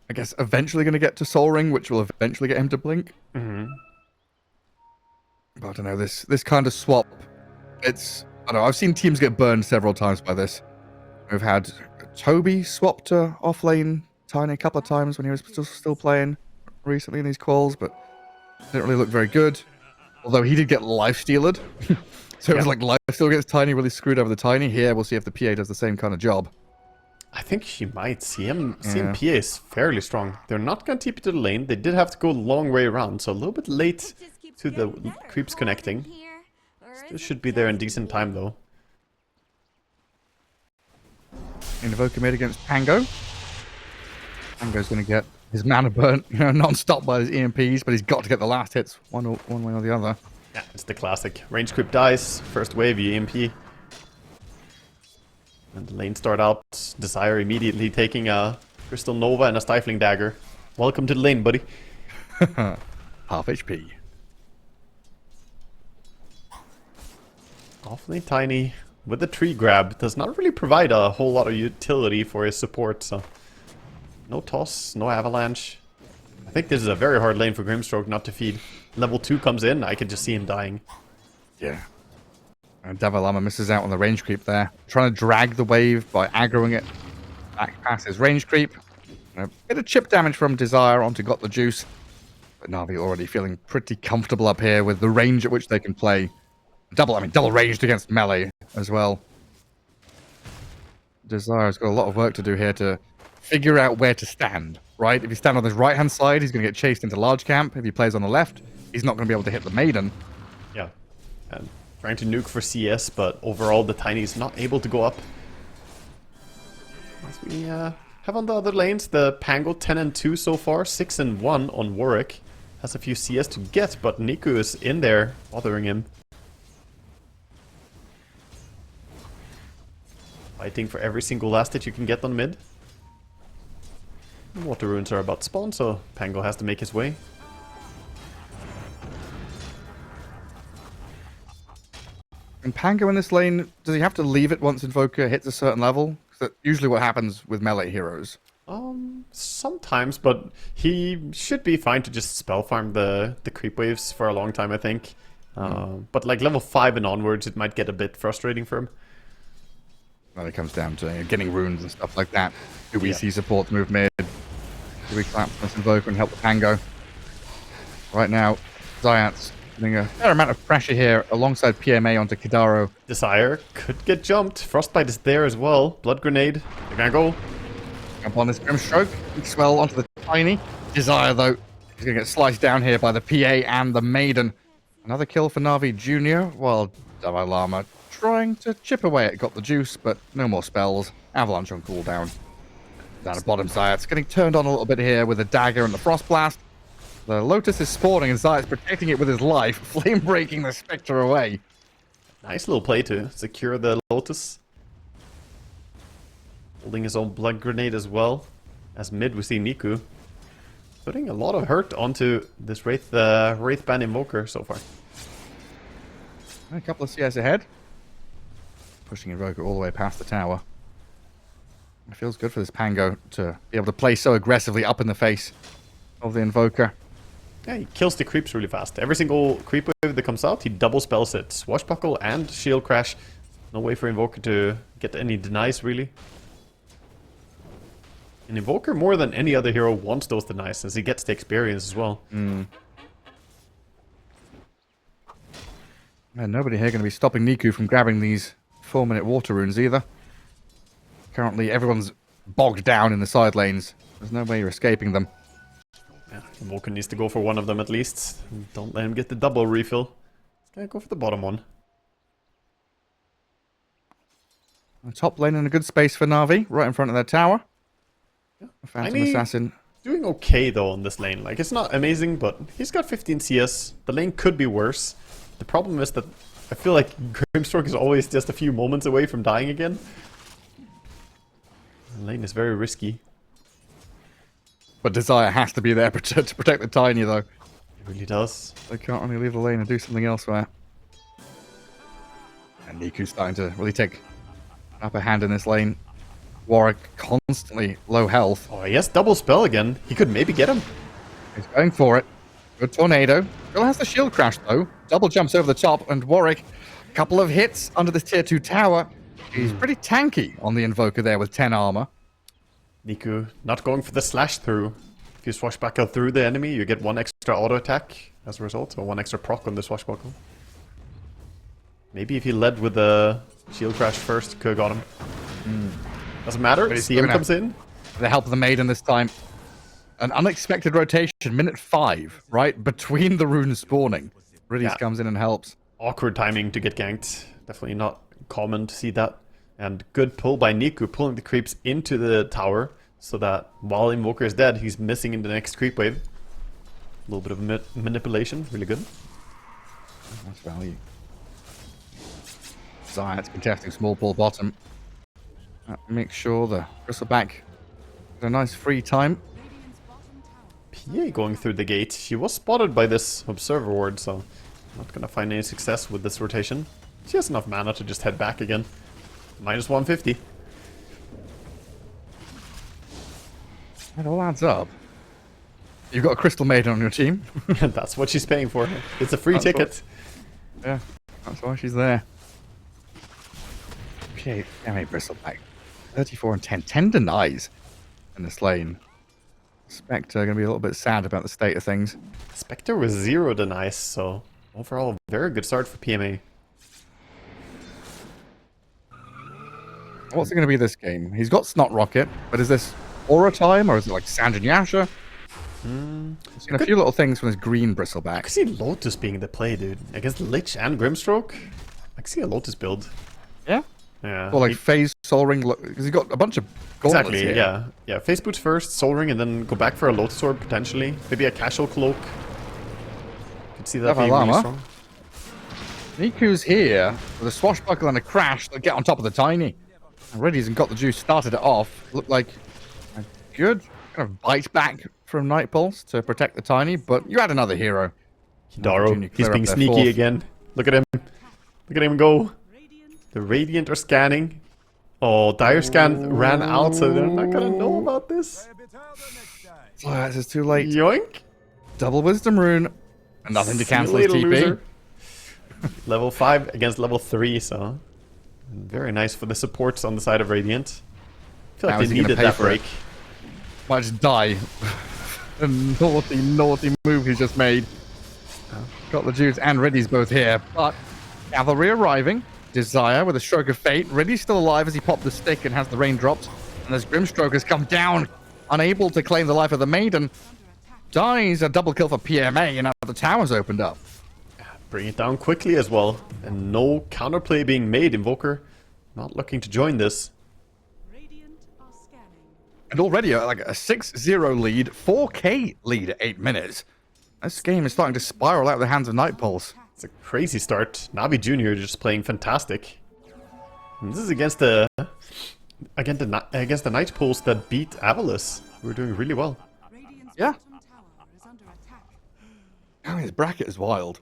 I guess eventually going to get to Soul Ring, which will eventually get him to blink. Mm-hmm. But I don't know, this kind of swap, I don't know, I've seen teams get burned several times by this. We've had Toby swap to offlane Tiny a couple of times when he was still playing recently in these quals, but didn't really look very good. Although he did get life-stealed. So it was like life-steal gets Tiny really screwed over the Tiny. Here, we'll see if the PA does the same kind of job. I think she might. CM PA is fairly strong. They're not going to TP to the lane. They did have to go a long way around, so a little bit late to the creeps connecting. Still should be there in decent time, though. Invoker mid against Pango. Pango's going to get his mana burnt, non-stop by his EMPs, but he's got to get the last hits one way or the other. Yeah, it's the classic. Range creep dies, first wave, EMP. And the lane start out. Desire immediately taking a Crystal Nova and a Stifling Dagger. Welcome to the lane, buddy. Half HP. Awfully Tiny with the tree grab. Does not really provide a whole lot of utility for his support, so... No toss, no avalanche. I think this is a very hard lane for Grimstroke not to feed. Level 2 comes in, I could just see him dying. Yeah. And Davai Lama misses out on the range creep there. Trying to drag the wave by aggroing it back past his range creep. A bit of chip damage from Desire onto Got the Juice. But Navi already feeling pretty comfortable up here with the range at which they can play. Double ranged against melee as well. Desire's got a lot of work to do here to figure out where to stand, right? If you stand on his right-hand side, he's going to get chased into large camp. If he plays on the left, he's not going to be able to hit the Maiden. Yeah. And trying to nuke for CS, but overall the Tiny is not able to go up. As we have on the other lanes, the Pango 10 and 2 so far, 6 and 1 on Warwick. Has a few CS to get, but Niku is in there bothering him. Fighting for every single last hit you can get on mid. Water runes are about to spawn, so Pango has to make his way. And Pango in this lane, does he have to leave it once Invoker hits a certain level? That's usually what happens with melee heroes. Sometimes, but he should be fine to just spell farm the creep waves for a long time, I think. But like level 5 and onwards, it might get a bit frustrating for him. Well, it comes down to getting runes and stuff like that. Do we see support move mid? Do we collapse this Invoker and help the Pango? Right now, Zayats putting a fair amount of pressure here alongside PMA onto Kidaro. Desire could get jumped. Frostbite is there as well. Blood Grenade. They're gonna go. Jump on this Grimstroke. Big swell onto the Tiny. Desire, though, he's gonna get sliced down here by the PA and the Maiden. Another kill for Navi Jr. while Davai Lama trying to chip away at Got the Juice, but no more spells. Avalanche on cooldown. Down at bottom, Zayats getting turned on a little bit here with a dagger and the Frost Blast. The Lotus is spawning and Zayats protecting it with his life, flame breaking the Spectre away. Nice little play to secure the Lotus. Holding his own blood grenade as well. As mid we see Niku putting a lot of hurt onto this Wraithband Invoker so far. A couple of CS ahead. Pushing Invoker all the way past the tower. It feels good for this Pango to be able to play so aggressively up in the face of the Invoker. Yeah, he kills the creeps really fast. Every single creep wave that comes out, he double spells it. Swashbuckle and Shield Crash. No way for Invoker to get any denies, really. And Invoker, more than any other hero, wants those denies, since he gets the experience as well. And nobody here going to be stopping Niku from grabbing these 4-minute water runes either. Currently, everyone's bogged down in the side lanes. There's no way you're escaping them. Yeah, Invoker needs to go for one of them at least. Don't let him get the double refill. He's gonna go for the bottom one. The top lane in a good space for Na'Vi, right in front of their tower. Yeah. Phantom Assassin. Doing okay though on this lane. Like, it's not amazing, but he's got 15 CS. The lane could be worse. The problem is that I feel like Grimstroke is always just a few moments away from dying again. The lane is very risky. But Desire has to be there to protect the Tiny, though. It really does. They can't really leave the lane and do something elsewhere. And Niku's starting to really take an upper hand in this lane. Warwick constantly low health. Oh, he has double spell again. He could maybe get him. He's going for it. Good tornado. Still has the shield crash, though. Double jumps over the top, and Warwick, a couple of hits under this tier 2 tower. He's pretty tanky on the Invoker there with 10 armor. Niku not going for the slash through. If you swashbuckle through the enemy, you get 1 extra auto attack as a result, or 1 extra proc on the swashbuckle. Maybe if he led with the shield crash first, could have got him. Doesn't matter. CM comes in. With the help of the Maiden this time. An unexpected rotation, minute 5, right? Between the runes spawning. Riddies comes in and helps. Awkward timing to get ganked. Definitely not common to see that. And good pull by Niku, pulling the creeps into the tower, so that while Invoker is dead, he's missing in the next creep wave. A little bit of manipulation, really good. Nice value. Zayat's contesting small ball bottom. Make sure the Bristleback has a nice free time. PA going through the gate. She was spotted by this Observer Ward, so not gonna find any success with this rotation. She has enough mana to just head back again. Minus 150. It all adds up. You've got a Crystal Maiden on your team. That's what she's paying for. It's a free ticket. Yeah, that's why she's there. Okay, damn it, Bristleback. 34 and 10. 10 denies in this lane. Spectre going to be a little bit sad about the state of things. Spectre was 0 denies, so overall, very good start for PMA. What's it going to be this game? He's got Snot Rocket, but is this Aura time, or is it like Sanjin Yasha? I've seen a few little things from this green Bristleback. I can see Lotus being the play, dude. Against Lich and Grimstroke, I can see a Lotus build. Yeah? Yeah. Or like Phase, Soul Ring, because he's got a bunch of gauntlets Exactly, here. yeah. Yeah, Phase Boots first, Soul Ring, and then go back for a Lotus Orb, potentially. Maybe a Casual Cloak. Could see that being really strong. Niku's here with a swashbuckle and a crash to get on top of the Tiny. Already hasn't got the juice, started it off. Looked like a good kind of bite back from Night Pulse to protect the Tiny, but you had another hero. Hidaro, he's being sneaky again. Look at him. Look at him go. The Radiant are scanning. Oh, Dire Scan ran out, so they're not gonna know about this. Oh, this is too late. Yoink. Double Wisdom Rune. And nothing to cancel his TP. Loser. Level 5 against level 3, so very nice for the supports on the side of Radiant. I feel like they needed that break. Might just die. A naughty, naughty move he's just made. Got the Jews and Riddy's both here, but Cavalry arriving. Desire with a stroke of fate. Riddy's still alive as he popped the stick and has the raindrops. And as Grimstroke has come down, unable to claim the life of the Maiden. Dies a double kill for PMA, and now the tower's opened up. Bring it down quickly as well. And no counterplay being made. Invoker not looking to join this. And already like a 6-0 lead, 4K lead at 8 minutes. This game is starting to spiral out of the hands of Night Pulse. It's a crazy start. Navi Jr. just playing fantastic. And this is against a against the Night Pulse that beat Avalis. We're doing really well. Yeah. I mean, his bracket is wild.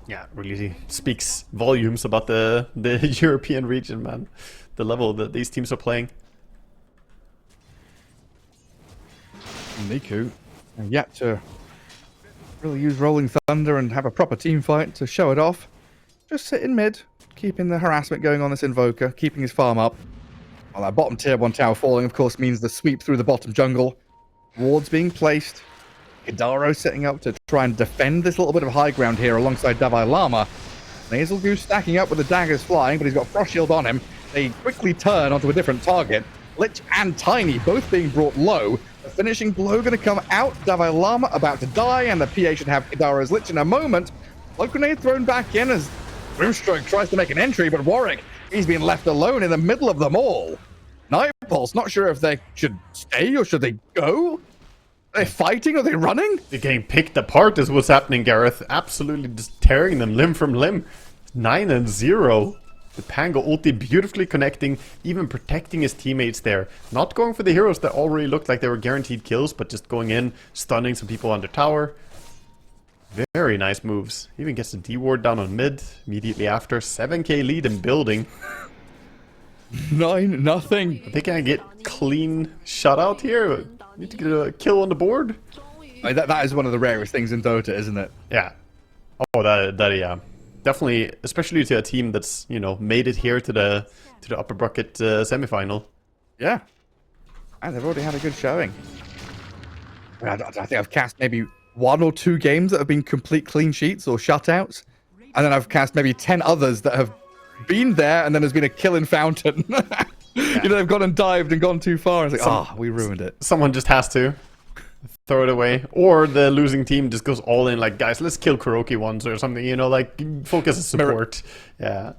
Yeah, really speaks volumes about the European region, man. The level that these teams are playing. Niku, yet to really use Rolling Thunder and have a proper team fight to show it off. Just sitting mid, keeping the harassment going on this Invoker, keeping his farm up. Well, that bottom tier 1 tower falling, of course, means the sweep through the bottom jungle. Wards being placed. Hidaro setting up to try and defend this little bit of high ground here alongside Davai Lama. Nasal Goose stacking up with the daggers flying, but he's got Frost Shield on him. They quickly turn onto a different target. Lich and Tiny both being brought low. The finishing blow going to come out. Davai Lama about to die, and the PA should have Hidaro's Lich in a moment. Blood grenade thrown back in as Grimstroke tries to make an entry, but Warwick, he's been left alone in the middle of them all. Nightpulse, not sure if they should stay or should they go? Are they fighting? Are they running? They're getting picked apart is what's happening, Gareth. Absolutely just tearing them limb from limb. 9-0. The Pango ulti beautifully connecting, even protecting his teammates there. Not going for the heroes that already looked like they were guaranteed kills, but just going in, stunning some people under tower. Very nice moves. Even gets the D-ward down on mid immediately after. 7k lead in building. 9-0. They can't get clean shutout here. Need to get a kill on the board. I mean, that is one of the rarest things in Dota, isn't it? Yeah. Oh, that yeah. Definitely, especially to a team that's, you know, made it here to the upper bracket semifinal. Yeah. And they've already had a good showing. I think I've cast maybe 1 or 2 games that have been complete clean sheets or shutouts. And then I've cast maybe 10 others that have been there and then there's been a kill in fountain. Yeah. You know, they've gone and dived and gone too far. And it's like, we ruined it. Someone just has to throw it away. Or the losing team just goes all in, like, guys, let's kill Kuroki once or something, you know, like, focus on support. Yeah.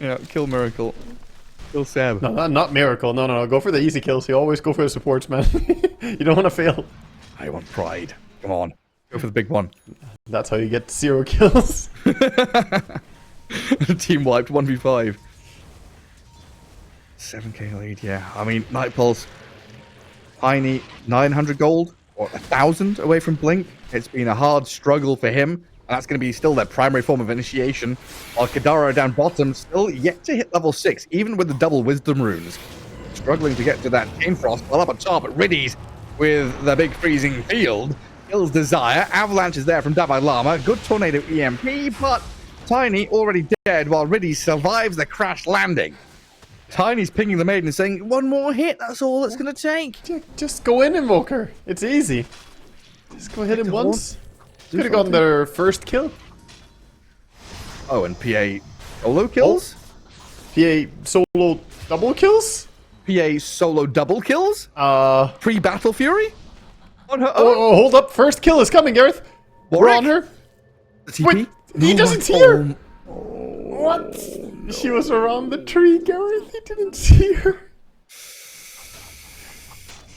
Yeah, kill Miracle. Kill Seb. No, not Miracle. No. Go for the easy kills. You always go for the supports, man. You don't want to fail. I want pride. Come on. Go for the big one. That's how you get 0 kills. Team wiped 1v5. 7k lead, yeah. I mean, Nightpulse, Tiny, 900 gold, or 1,000 away from Blink. It's been a hard struggle for him, and that's going to be still their primary form of initiation. While Kadaro down bottom, still yet to hit level 6, even with the double Wisdom runes. Struggling to get to that Chain Frost, while up at top, Riddies with the big freezing field. Kills Desire, Avalanche is there from Davai Lama, good Tornado EMP, but Tiny already dead, while Riddies survives the crash landing. Tiny's pinging the maiden and saying, 1 more hit, that's all it's going to take. Just go in, Invoker. It's easy. Just go hit him once. Could have gotten their first kill. Oh, and PA solo kills? PA solo double kills? PA solo double kills? Pre-Battle Fury? On her own? Oh, hold up. First kill is coming, Gareth. We're on her. The TP? Wait, he doesn't see her. What? She was around the tree, Gareth. He didn't see her.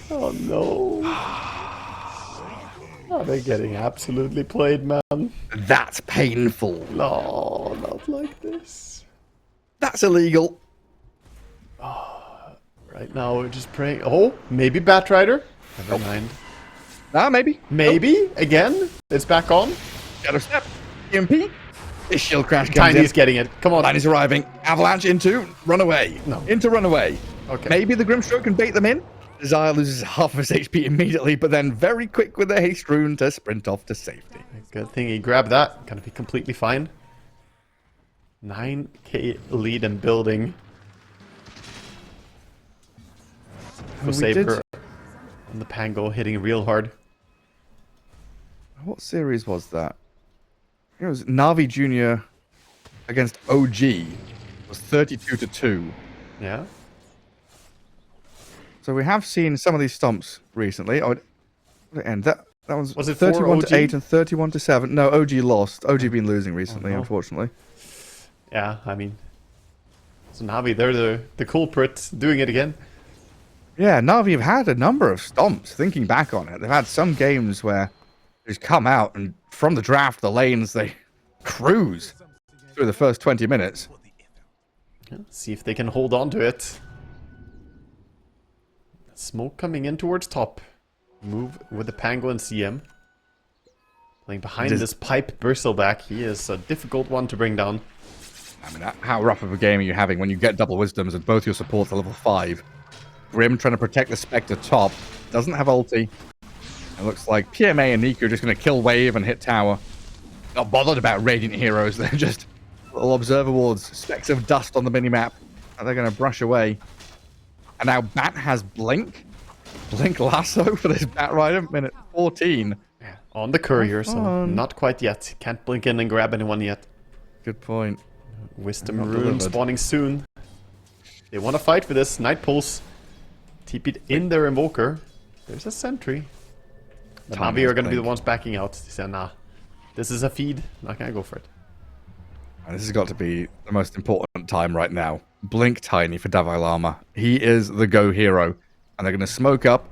Oh no. Oh, they're getting absolutely played, man. That's painful. No, not like this. That's illegal. Oh, right now we're just praying. Oh, maybe Batrider. Never mind. Ah, maybe. Maybe again. It's back on. Shadow Step. EMP. This shield crash comes Tiny's in. getting it. Come on. Tiny's arriving. Avalanche into runaway. No. Into runaway. Okay. Maybe the Grimstroke can bait them in. Desire loses half of his HP immediately, but then very quick with the haste rune to sprint off to safety. Good thing he grabbed that. Gonna be completely fine. 9k lead in building. For Saber on the Pango hitting real hard. What series was that? It was Navi Junior against OG. It was 32-2. Yeah. So we have seen some of these stomps recently. What did it end? That was it 31-8 and 31-7. No, OG lost. OG been losing recently, unfortunately. Yeah, I mean, so Navi, they're the culprit doing it again. Yeah, Navi have had a number of stomps. Thinking back on it, they've had some games where they just come out and from the draft, the lanes they cruise through the first 20 minutes. Yeah, see if they can hold on to it. Smoke coming in towards top. Move with the Pango and CM. Playing behind this pipe bristleback. He is a difficult one to bring down. I mean, how rough of a game are you having when you get double wisdoms and both your supports are level 5? Grim trying to protect the Spectre top. Doesn't have ulti. It looks like PMA and Niku are just going to kill wave and hit tower. Not bothered about Radiant heroes. They're just little observer wards. Specks of dust on the minimap. And they're going to brush away. And now Bat has Blink. Blink Lasso for this Bat Rider. Minute 14. Yeah, on the courier, so not quite yet. Can't blink in and grab anyone yet. Good point. Wisdom Rune spawning soon. They want to fight for this. Night Pulse. TP'd in their Invoker. There's a sentry. The NAVI are going to be the ones backing out. They said, nah, this is a feed. Not going to go for it. And this has got to be the most important time right now. Blink Tiny for Davai Lama. He is the go hero. And they're going to smoke up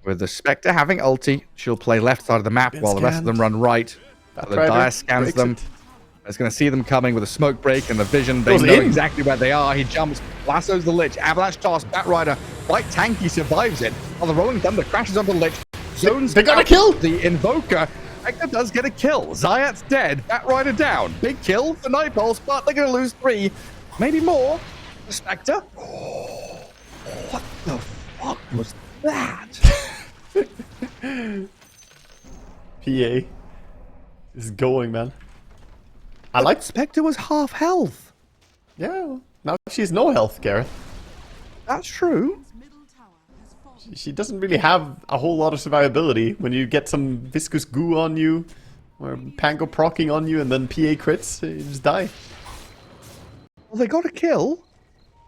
with the Spectre having ulti. She'll play left side of the map while the rest of them run right. The Dire scans them. It's going to see them coming with a smoke break and the vision. They know exactly where they are. He jumps, lassos the Lich. Avalanche toss, Bat Rider. Quite tanky, survives it. While the Rolling Thunder crashes onto the Lich. Zones. They got a kill! The Invoker. Spectre does get a kill. Zayat's dead. Bat Rider down. Big kill for Night Pulse, but they're going to lose 3. Maybe more. The Spectre. Oh, what the fuck was that? PA is going, man. I like Spectre was half health. Yeah, now she's no health, Gareth. That's true. She doesn't really have a whole lot of survivability when you get some viscous goo on you, or Pango procking on you, and then PA crits, you just die. Well, they got a kill.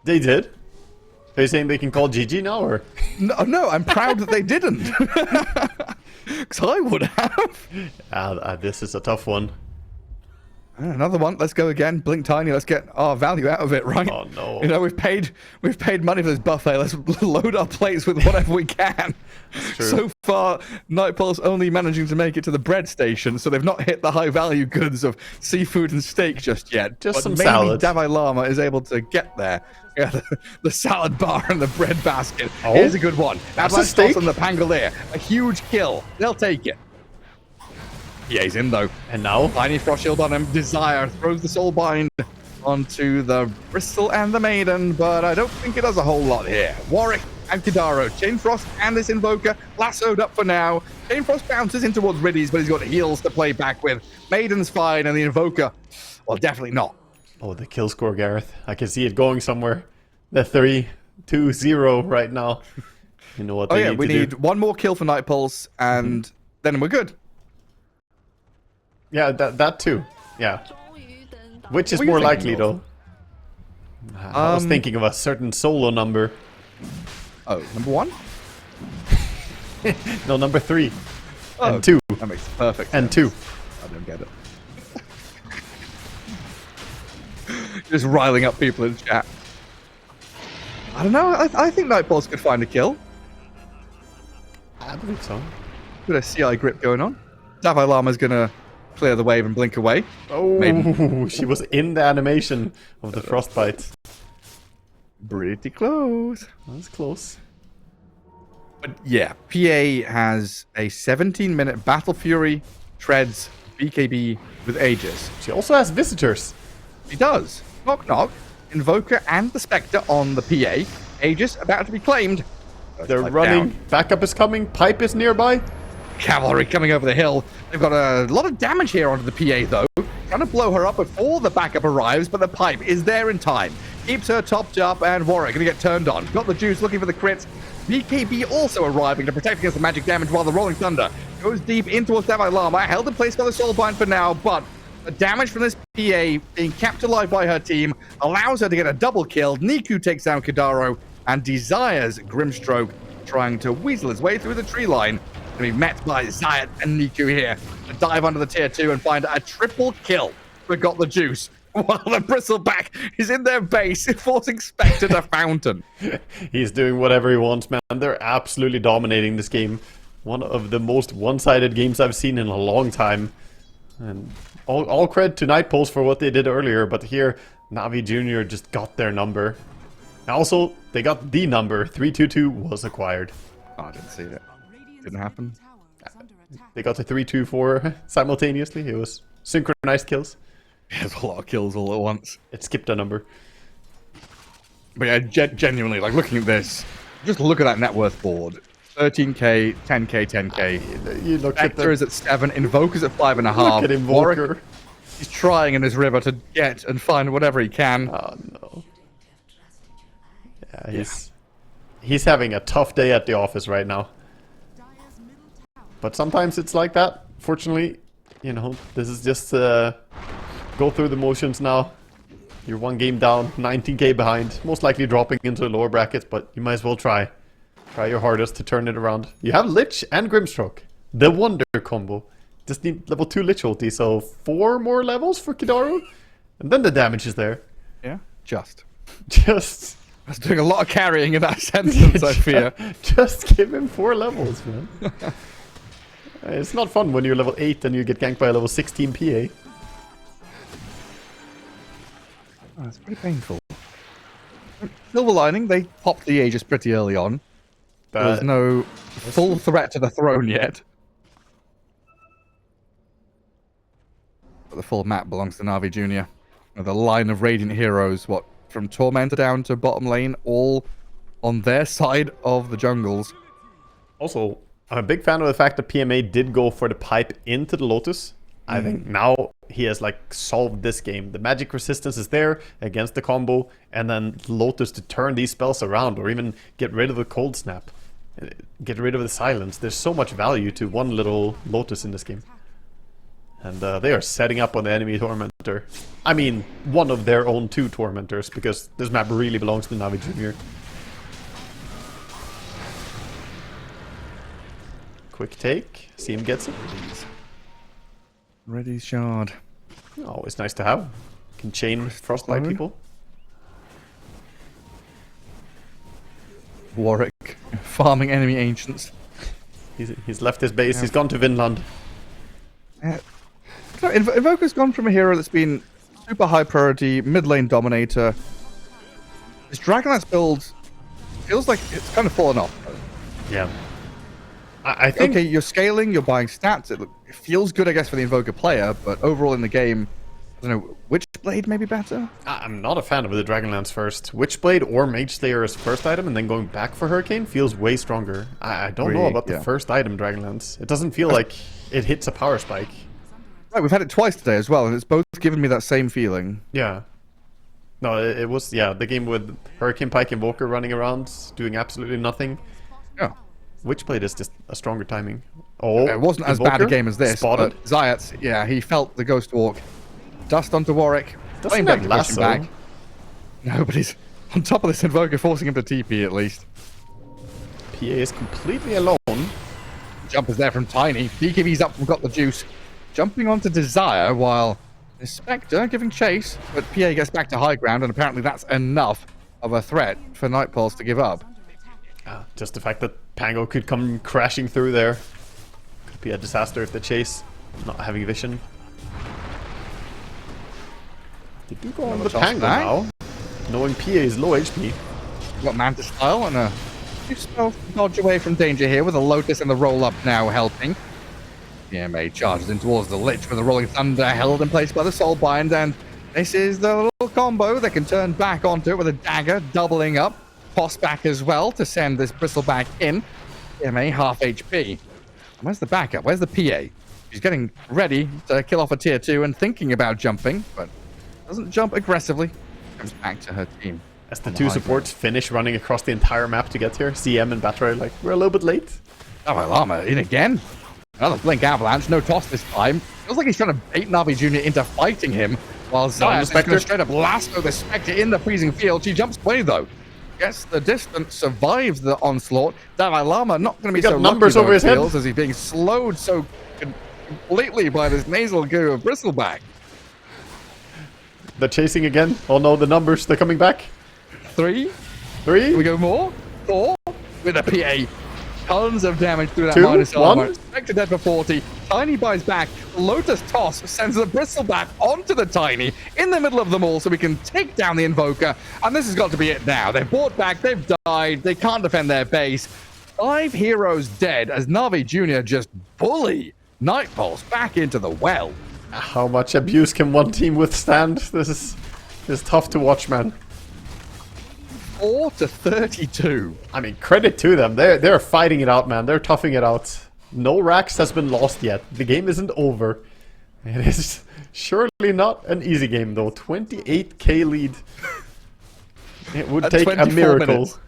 They did. Are you saying they can call GG now, or? No, I'm proud that they didn't. Because I would have. This is a tough one. Another one. Let's go again. Blink Tiny. Let's get our value out of it, right? Oh no! You know we've paid money for this buffet. Let's load our plates with whatever we can. So far, Night Pulse only managing to make it to the bread station, so they've not hit the high value goods of seafood and steak just yet. Just but some maybe salad. Davai Lama is able to get there. Yeah, the salad bar and the bread basket. Oh, here's a good one. That's a steak. On the Pangolier. A huge kill. They'll take it. Yeah, he's in though. And now? Tiny Frost Shield on him. Desire throws the Soul Bind onto the Bristle and the Maiden, but I don't think it does a whole lot here. Warwick and Kidaro. Chain Frost and this Invoker lassoed up for now. Chain Frost bounces in towards Riddies, but he's got heals to play back with. Maiden's fine, and the Invoker, well, definitely not. Oh, the kill score, Gareth. I can see it going somewhere. The 3-2-0 right now. You know what they need to do. We need one more kill for Night Pulse, and then we're good. Yeah, that too. Yeah. Which is more likely, though? I was thinking of a certain solo number. Oh, number 1? No, number 3. Oh, and 2. That makes perfect sense. And 2. I don't get it. Just riling up people in chat. I don't know. I think Night Pulse could find a kill. I believe so. Got a CI grip going on. Davai Lama's gonna clear the wave and blink away. Oh, Maiden. She was in the animation of the frostbite. Pretty close. That's close. But yeah, PA has a 17-minute Battle Fury, Treads, BKB with Aegis. She also has visitors. He does. Knock knock. Invoker and the Spectre on the PA. Aegis about to be claimed. They're running. Down. Backup is coming. Pipe is nearby. Cavalry coming over the hill. They've got a lot of damage here onto the PA, though. Trying to blow her up before the backup arrives, but the pipe is there in time. Keeps her topped up, and Warwick going to get turned on. Got the juice, looking for the crits. BKB also arriving to protect against the magic damage, while the Rolling Thunder goes deep in towards Davai Lama. Held in place by the Soulbind for now, but the damage from this PA being kept alive by her team allows her to get a double kill. Niku takes down Kidaro, and Desire's Grimstroke trying to weasel his way through the tree line. To be met by Zayat and Niku here to dive under the tier 2 and find a triple kill for Got the Juice, while the Bristleback is in their base, forcing Spectre to fountain. He's doing whatever he wants, man. They're absolutely dominating this game. One of the most one-sided games I've seen in a long time. And all credit to Night Pulse for what they did earlier, but here, Navi Jr. just got their number. Also, they got the number. 322 was acquired. Oh, I didn't see it. Didn't happen. They got to 324 simultaneously. It was synchronized kills. There's a lot of kills all at once. It skipped a number. But yeah, genuinely, like looking at this, just look at that net worth board. 13k, 10k, 10k. You look Spectre at the... is at 7, Invoker's at 5.5. Look at Invoker. He's trying in this river to get and find whatever he can. Oh no. Yeah, he's having a tough day at the office right now. But sometimes it's like that. Fortunately, you know, this is just go through the motions now. You're 1 game down, 19k behind. Most likely dropping into the lower brackets, but you might as well try. Try your hardest to turn it around. You have Lich and Grimstroke. The Wonder combo. Just need level 2 Lich ulti, so 4 more levels for Kidaru. And then the damage is there. Yeah, just. I was doing a lot of carrying in that sentence, I fear. Just give him 4 levels, man. It's not fun when you're level 8 and you get ganked by a level 16 PA. Oh, it's pretty painful. Silver lining, they popped the Aegis pretty early on. There's no full threat to the throne yet. But the full map belongs to Navi Jr. The line of Radiant heroes, what, from Tormentor down to bottom lane, all on their side of the jungles. Also, I'm a big fan of the fact that PMA did go for the pipe into the Lotus. I think now he has like solved this game. The magic resistance is there against the combo, and then Lotus to turn these spells around, or even get rid of the cold snap, get rid of the silence. There's so much value to one little Lotus in this game. And they are setting up on the enemy Tormentor. I mean, one of their own 2 Tormentors, because this map really belongs to Navi Jr. Quick take. See him gets it. Ready shard. Always nice to have. Can chain Frostbite people. Warwick farming enemy ancients. He's left his base. Yeah. He's gone to Vinland. Invoker's gone from a hero that's been super high priority, mid lane dominator. This Dragonlance build feels like it's kind of fallen off. Yeah. I think... Okay, you're scaling, you're buying stats. It feels good, I guess, for the Invoker player, but overall in the game, I don't know, Witchblade maybe better? I'm not a fan of the Dragonlance first. Witchblade or Mage Slayer as first item, and then going back for Hurricane feels way stronger. I don't know about the first item, Dragonlance. It doesn't feel like it hits a power spike. Right, we've had it twice today as well, and it's both given me that same feeling. Yeah. No, it was, yeah, the game with Hurricane Pike Invoker running around, doing absolutely nothing. Yeah. Witchblade is just a stronger timing. Oh, it wasn't as bad a game as this, spotted. But Zayat, yeah, he felt the Ghost Walk. Dust onto Warwick. Doesn't have lasso. Back. No, but he's on top of this Invoker, forcing him to TP at least. PA is completely alone. Jump is there from Tiny. BKB's up from Got the Juice. Jumping onto Desire while the Spectre giving chase, but PA gets back to high ground, and apparently that's enough of a threat for Nightpulse to give up. Just the fact that Pango could come crashing through there could be a disaster if the chase not having vision. They do go on the Pango now, knowing PA is low HP. Got Manta Style and a few spells to dodge away from danger here with a Lotus and the roll up now helping. PMA charges in towards the Lich with a Rolling Thunder held in place by the Soulbind, and this is the little combo that can turn back onto it with a dagger doubling up. Toss back as well to send this Bristleback in. PMA half HP. Where's the backup? Where's the PA? She's getting ready to kill off a tier 2 and thinking about jumping, but doesn't jump aggressively. Comes back to her team. As the 2 supports finish running across the entire map to get here, CM and Batra are like, we're a little bit late. Dalai Lama in again. Another Blink Avalanche, no toss this time. Feels like he's trying to bait Navi Jr. into fighting him, while Zayat is going to straight up lasso the Spectre in the freezing field. She jumps away though. Gets the distance, survives the onslaught. Dalai Lama not going to be so numbers lucky, over his head as he's being slowed so completely by this nasal goo of Bristleback. They're chasing again. Oh no, the numbers, they're coming back. 3. 3? Can we go more? 4 with a PA. tons of damage through that Two, minus armor. one. Spectre dead for 40. Tiny buys back. Lotus toss sends the bristle back onto the Tiny in the middle of them all so we can take down the Invoker. And this has got to be it now. They've bought back. They've died. They can't defend their base. 5 heroes dead as NAVI Jr. just bully Nightpulse back into the well. How much abuse can one team withstand? This is tough to watch, man. 4-32. I mean, credit to them. They're fighting it out, man. They're toughing it out. No Rax has been lost yet. The game isn't over. It is surely not an easy game, though. 28k lead. It would take a miracle. Minutes.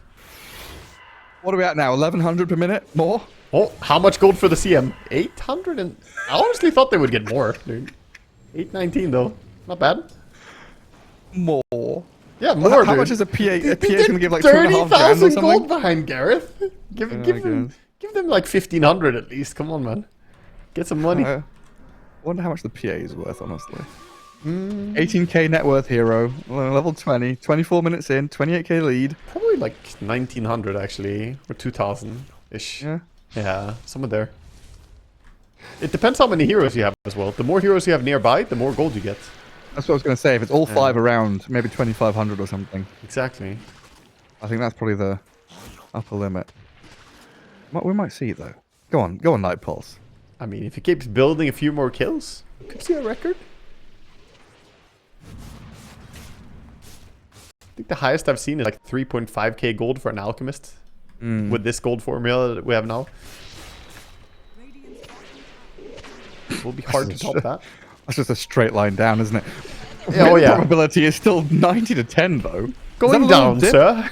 What are we at now? 1100 per minute? More? Oh, how much gold for the CM? 800 and... I honestly thought they would get more, dude. 819, though. Not bad. More. Yeah, more, How dude. much is a PA? A PA is going to give like 30,000 $2,500 or gold something? behind Gareth. Give them like 1,500 at least. Come on, man. Get some money. Wonder how much the PA is worth, honestly. 18k net worth hero, level 20, 24 minutes in, 28k lead. Probably like 1,900 actually, or 2,000-ish. Yeah. Yeah, somewhere there. It depends how many heroes you have as well. The more heroes you have nearby, the more gold you get. That's what I was going to say. If it's all 5 around, maybe 2,500 or something. Exactly. I think that's probably the upper limit. We might see, though. Go on, Night Pulse. I mean, if he keeps building a few more kills, we could see a record. I think the highest I've seen is like 3.5k gold for an alchemist. With this gold formula that we have now. It will be hard to top that. That's just a straight line down, isn't it? Oh, Win yeah. probability is still 90 to 10, though. Going down, sir.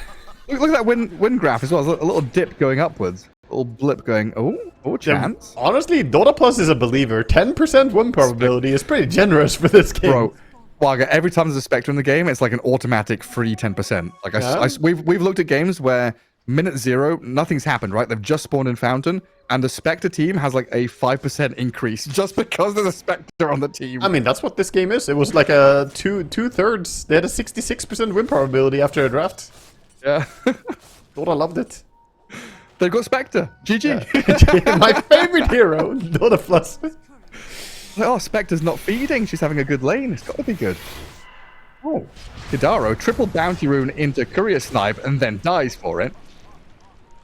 Look at that win graph as well. There's a little dip going upwards. A little blip going, oh, chance. Yeah, honestly, Dota Plus is a believer. 10% win probability is pretty generous for this game. Bro, Waga, every time there's a Spectre in the game, it's like an automatic free 10%. Like we've looked at games where minute 0, nothing's happened, right? They've just spawned in Fountain, and the Spectre team has like a 5% increase just because there's a Spectre on the team. I mean, that's what this game is. It was like a two-thirds. They had a 66% win probability after a draft. Yeah. Dota loved it. They've got Spectre. GG. Yeah. My favorite hero, Dota Plus. Oh, Spectre's not feeding. She's having a good lane. It's got to be good. Oh. Hidaro, triple bounty rune into Courier Snipe and then dies for it.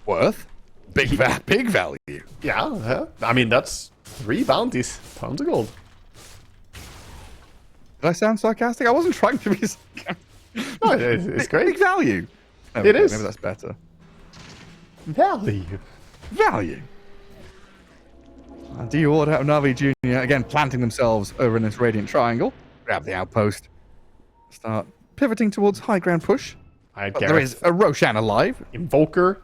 Worth. Big value. Yeah. I mean, that's 3 bounties. Tons of gold. Did I sound sarcastic? I wasn't trying to be sarcastic. No, it's great. Big value. It is. Maybe that's better. Value. Do you order out NAVI Jr. again, planting themselves over in this Radiant Triangle? Grab the outpost. Start pivoting towards high ground push. There is a Roshan alive. Invoker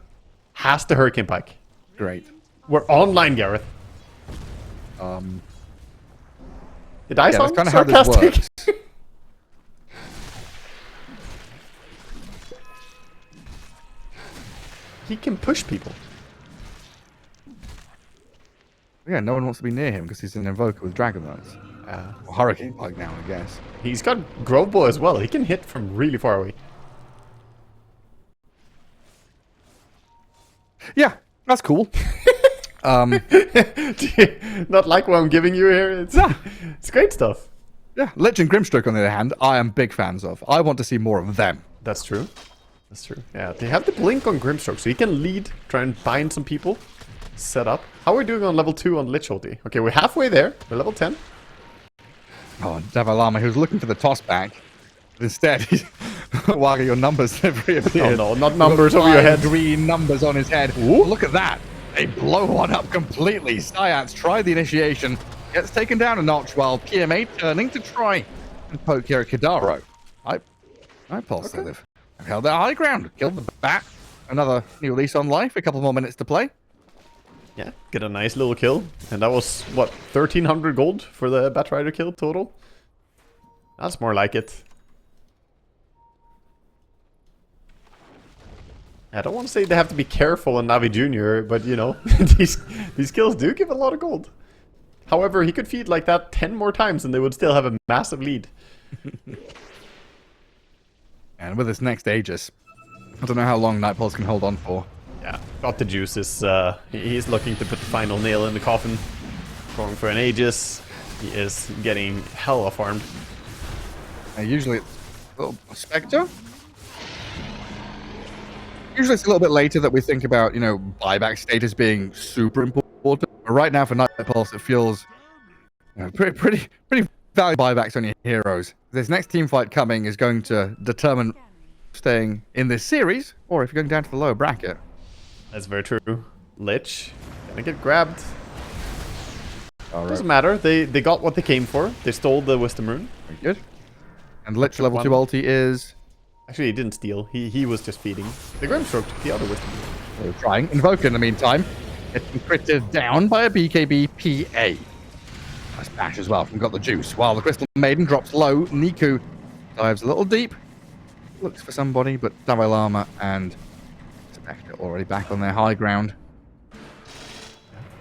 has the Hurricane Pike. Great. We're online, Gareth. Did I sound that's kind of how this sarcastic? works. He can push people. Yeah, no one wants to be near him because he's an Invoker with Dragon Knights. Or Hurricane Pike now, I guess. He's got Grove Bow as well. He can hit from really far away. Yeah, that's cool. Do you not like what I'm giving you here? It's great stuff. Yeah, Legend Grimstroke, on the other hand, I am big fans of. I want to see more of them. That's true. That's true. Yeah, they have the blink on Grimstroke, so he can lead, try and bind some people, set up. How are we doing on level 2 on Lich ulti? Okay, we're halfway there. We're level 10. Oh, Davalama, he was looking for the toss back. But instead, Waga, your numbers have reappeared. Oh no, not numbers over your head. Green numbers on his head. Ooh. Look at that. They blow one up completely. Cyats try the initiation. Gets taken down a notch while PMA turning to try and poke here at Kidaro. I pulse they live. I've held their high ground. Killed the bat. Another new lease on life. A couple more minutes to play. Yeah, get a nice little kill. And that was, what, 1,300 gold for the Batrider kill total? That's more like it. I don't want to say they have to be careful on Navi Jr., but you know, these kills do give a lot of gold. However, he could feed like that 10 more times and they would still have a massive lead. And with this next Aegis, I don't know how long Nightpulse can hold on for. Yeah, got the juices. He's looking to put the final nail in the coffin. Going for an Aegis. He is getting hella farmed. Usually it's a little Spectre. Usually it's a little bit later that we think about, you know, buyback status being super important. But right now for Night Pulse, it feels pretty valuable buybacks on your heroes. This next team fight coming is going to determine staying in this series, or if you're going down to the lower bracket. That's very true. Lich gonna get grabbed. All right. Doesn't matter. They got what they came for. They stole the Wisdom Rune. Very good. And Lich level 2 ulti is... Actually, he didn't steal. He was just feeding. The Grimstroke took the other Wisdom Rune. They're trying. Invoker in the meantime. Getting critted down by a BKB PA. Nice bash as well from Got the Juice. While the Crystal Maiden drops low, Niku dives a little deep. Looks for somebody, but Davai Lama and Spectre already back on their high ground.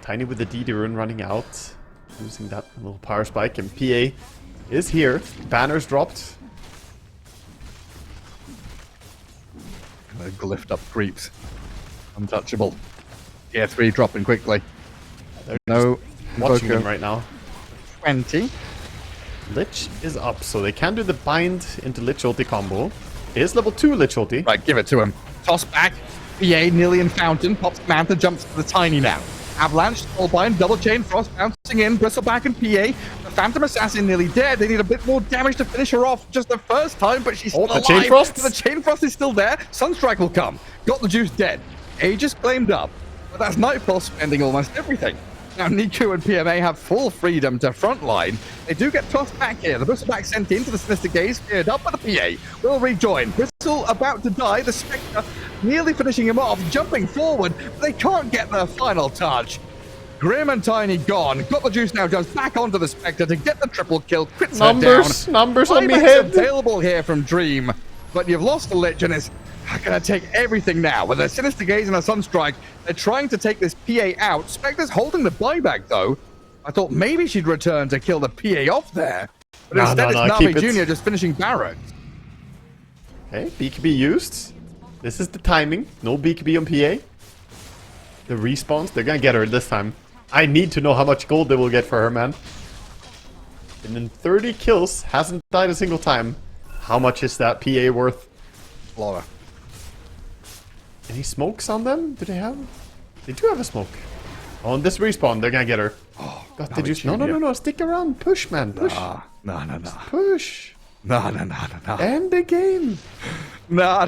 Tiny with the DD rune running out. Using that little power spike. And PA is here. Banners dropped. The glyphed up creeps. Untouchable. Tier 3 dropping quickly. They're No. watching Invoker. him right now. 20. Lich is up, so they can do the bind into Lich ulti combo. It is level 2 Lich ulti. Right, give it to him. Toss back. PA nearly in fountain. Pops Manta, jumps to the Tiny now. Avalanche, Soulbind, double chain, Frost bouncing in, Bristleback and PA. The Phantom Assassin nearly dead. They need a bit more damage to finish her off just the first time, but she's still alive. Chain Frost? The Chain Frost is still there. Sunstrike will come. Got the Juice dead. Aegis claimed up. But that's Nightfall spending almost everything. Now Niku and PMA have full freedom to frontline. They do get tossed back here. The Bristleback sent into the Sinister Gaze, feared up by the PA. Will rejoin. Bristle about to die. The Spectre nearly finishing him off, jumping forward, but they can't get their final touch. Grim and Tiny gone. Got the Juice now jumps back onto the Spectre to get the triple kill. Crits her down. Numbers on me Buybacks head. available here from Dream, but you've lost the Lich and it's gonna take everything now. With a Sinister Gaze and a Sunstrike, they're trying to take this PA out. Spectre's holding the buyback though. I thought maybe she'd return to kill the PA off there, but instead it's Navi Jr. just finishing barracks. Okay, BKB used. This is the timing. No BKB on PA. The respawns, they're gonna get her this time. I need to know how much gold they will get for her, man. And then 30 kills, hasn't died a single time. How much is that PA worth? Laura. Any smokes on them? Do they have? They do have a smoke. On this respawn, they're gonna get her. Oh, Got the juice. No. Stick around. Push, man. Push. No. Push. No. End the game. No.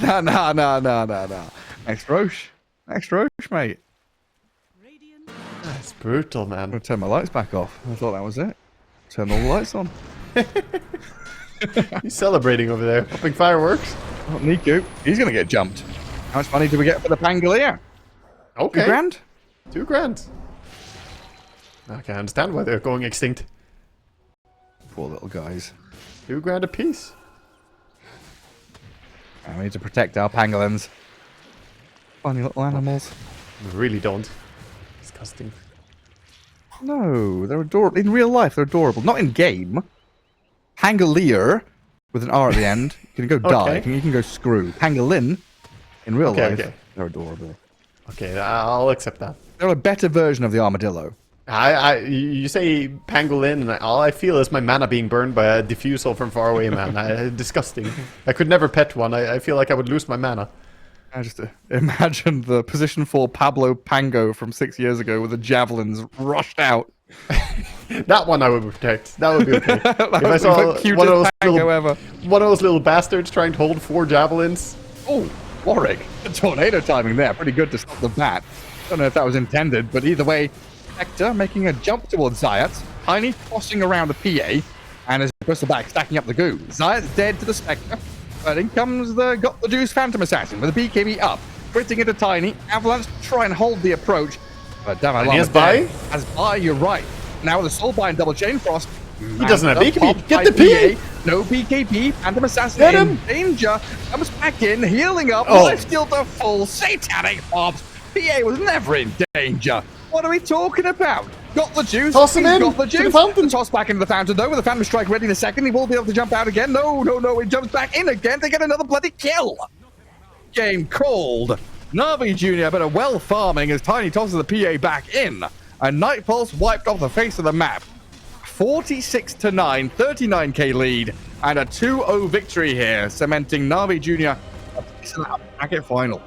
Next Roche, mate. That's brutal, man. I'm gonna turn my lights back off. I thought that was it. Turn all the lights on. He's celebrating over there. Popping fireworks. Oh, Niku, he's gonna get jumped. How much money do we get for the Pangolier? Okay. 2 grand? 2 grand. I can understand why they're going extinct. Poor little guys. 2 grand a piece. And we need to protect our pangolins. Funny little animals. We really don't. Disgusting. No, they're adorable. In real life, they're adorable. Not in game. Pangolier, with an R at the end. You can go die. Okay. You can go screw. Pangolin, in real life, okay. they're adorable. Okay, I'll accept that. They're a better version of the armadillo. You say pangolin, and all I feel is my mana being burned by a diffusal from far away, man. Disgusting. I could never pet one. I feel like I would lose my mana. I just imagine the position 4 Pablo Pango from 6 years ago with the javelins rushed out. That one I would protect. That would be okay. If I saw one of those little bastards trying to hold 4 javelins. Oh, Warwick. The tornado timing there. Pretty good to stop the bat. Don't know if that was intended, but either way, Spectre making a jump towards Zayat. Tiny tossing around the PA, and as Bristleback stacking up the goo. Zayat's dead to the Spectre, but in comes the Got the Juice Phantom Assassin with the BKB up, critting into Tiny. Avalanche try and hold the approach, but damn it, has buy? Has buy, you're right. Now with the Soulbind double chain frost. He doesn't have BKB. Get the PA! No BKB. Phantom Assassin Get him! in danger. Comes back in, healing up. Oh. Lifesteal to full. Satanic Hobbs. PA was never in danger. What are we talking about? Got the juice. Toss him in Got the to juice. the fountain. Toss back into the fountain though with the Phantom Strike ready in a second. He will be able to jump out again. No. He jumps back in again to get another bloody kill. Game called. NAVI Jr. better well farming as Tiny tosses the PA back in. And Night Pulse wiped off the face of the map. 46-9, 39k lead, and a 2-0 victory here, cementing NAVI Jr. a place in that bracket final.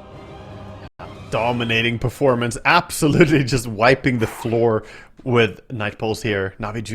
Dominating performance, absolutely just wiping the floor with Night Pulse here. NAVI Jr.